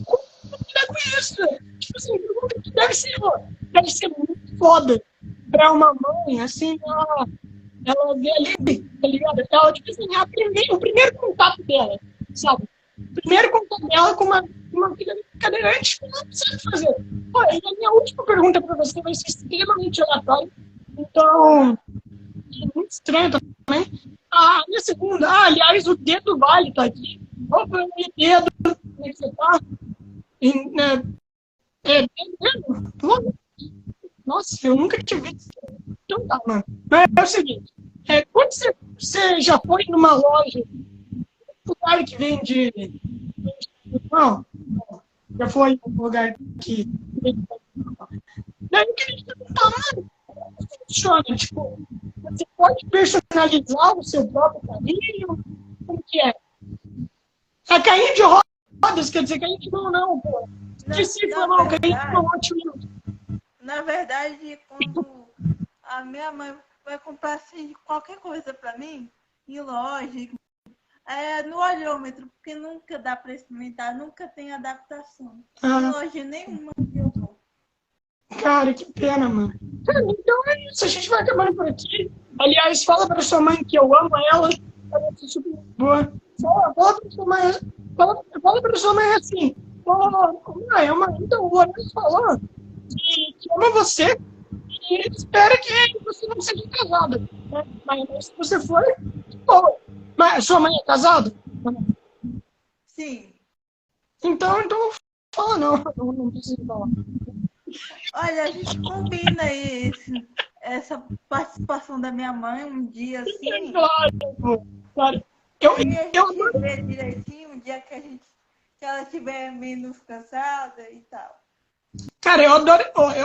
como lidar com isso. Tipo assim, por conta que deve ser muito foda pra uma mãe, assim, ela vê ali, tá ligado? Ela, tipo assim, o primeiro contato dela, sabe? O primeiro contato dela com uma filha cadeirante, ela não sabe fazer. Pô, e a minha última pergunta pra você vai ser extremamente aleatória. Então, é muito estranho também. A minha segunda, aliás, o dedo vale tá aqui. Opa, meu dedo, como é que você tá? Dedo? Nossa, eu nunca tinha visto. Então tá, mano. Mas é o seguinte, quando você já foi numa loja, um lugar que vende... Não, já foi um lugar que vende... Daí eu queria te perguntar, mano, como funciona? Tipo, você pode personalizar o seu próprio carrinho? Como que é? É carrinho de rodas, quer dizer, carrinho de mão não, pô. Esqueci de falar, carrinho de mão, na verdade, quando a minha mãe vai comprar assim, qualquer coisa para mim, em loja, no olhômetro, porque nunca dá para experimentar, nunca tem adaptação. Em loja nenhuma que eu vou. Cara, que pena, mano. Então é isso, a gente vai acabando por aqui. Aliás, fala pra sua mãe que eu amo ela. Ela é super boa. Fala pra sua mãe, fala pra sua mãe assim. Mãe, então o Lourenço falou que ama você e ele espera que você não seja casada. Né? Mas se você for, boa. Mas sua mãe é casada? Sim. Então fala não precisa falar. Olha, a gente combina isso. essa participação da minha mãe um dia assim. Claro. E a gente vê direitinho um dia que ela estiver menos cansada e tal. Cara, eu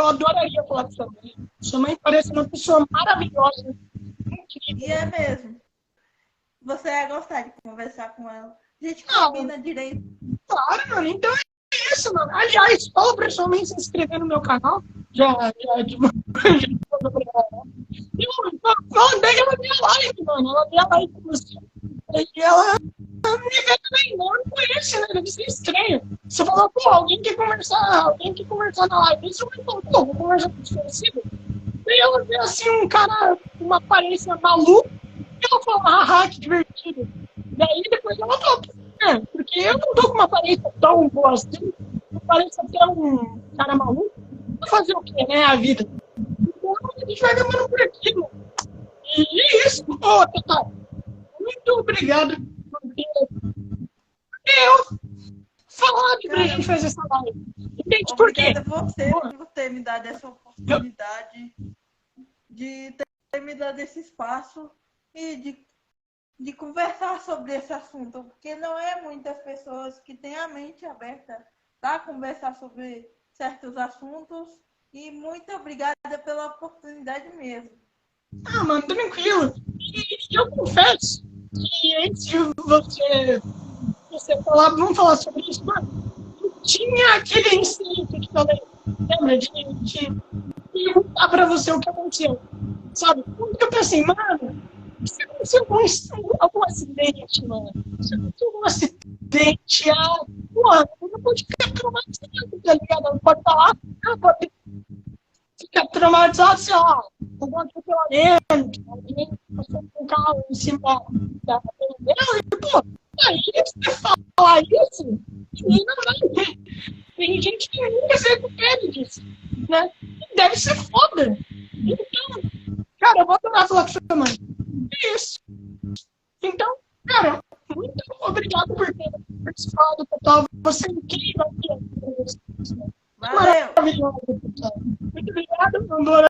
adoraria falar com sua mãe. Sua mãe parece uma pessoa maravilhosa. Incrível. E é mesmo. Você vai gostar de conversar com ela. A gente combina direito. Claro, mano. Então é isso, mano. Aliás, fala pra sua mãe se inscrever no meu canal. Daí ela deu like, mano. Ela deu like com você. E ela me vê também. Não conhece, né? Deve ser estranho. Você falou, pô, alguém quer conversar na live. Isso vai falar, pô, vou conversar com desconhecido. Daí ela vê assim um cara com uma aparência maluca. E ela fala, haha, que divertido. Daí depois ela fala, porque eu não tô com uma aparência tão boa assim. Parece até um cara maluco. Vou fazer o quê, né? A vida. Então a gente vai acabando por aqui, mano. E é isso. Ô, Tata, muito obrigado por ter eu falado pra gente fazer essa live. Entende por quê? Obrigada a você por ter me dado essa oportunidade de ter me dado esse espaço e de conversar sobre esse assunto, porque não é muitas pessoas que têm a mente aberta para conversar sobre certos assuntos. E muito obrigada pela oportunidade mesmo. Ah, mano, tranquilo. E eu confesso que antes de você falar, vamos falar sobre isso, mano, tinha aquele instinto que falei, lembra, de perguntar pra você o que aconteceu, sabe? Porque eu pensei, mano, se aconteceu algum acidente, mano, se aconteceu algum acidente, porra, não pode ficar traumatizado, tá ligado? Não pode falar, não pode ficar traumatizado, sei lá, algum atropelamento, alguém passou com um carro em cima da pneu, e, pô, aí você falar isso, não vai ter. Tem gente que nunca se recupera disso, né? Deve ser foda. Então, cara, eu vou adorar falar com sua mãe. É isso. Então, cara, muito obrigado por ter participado, Total. Você é incrível.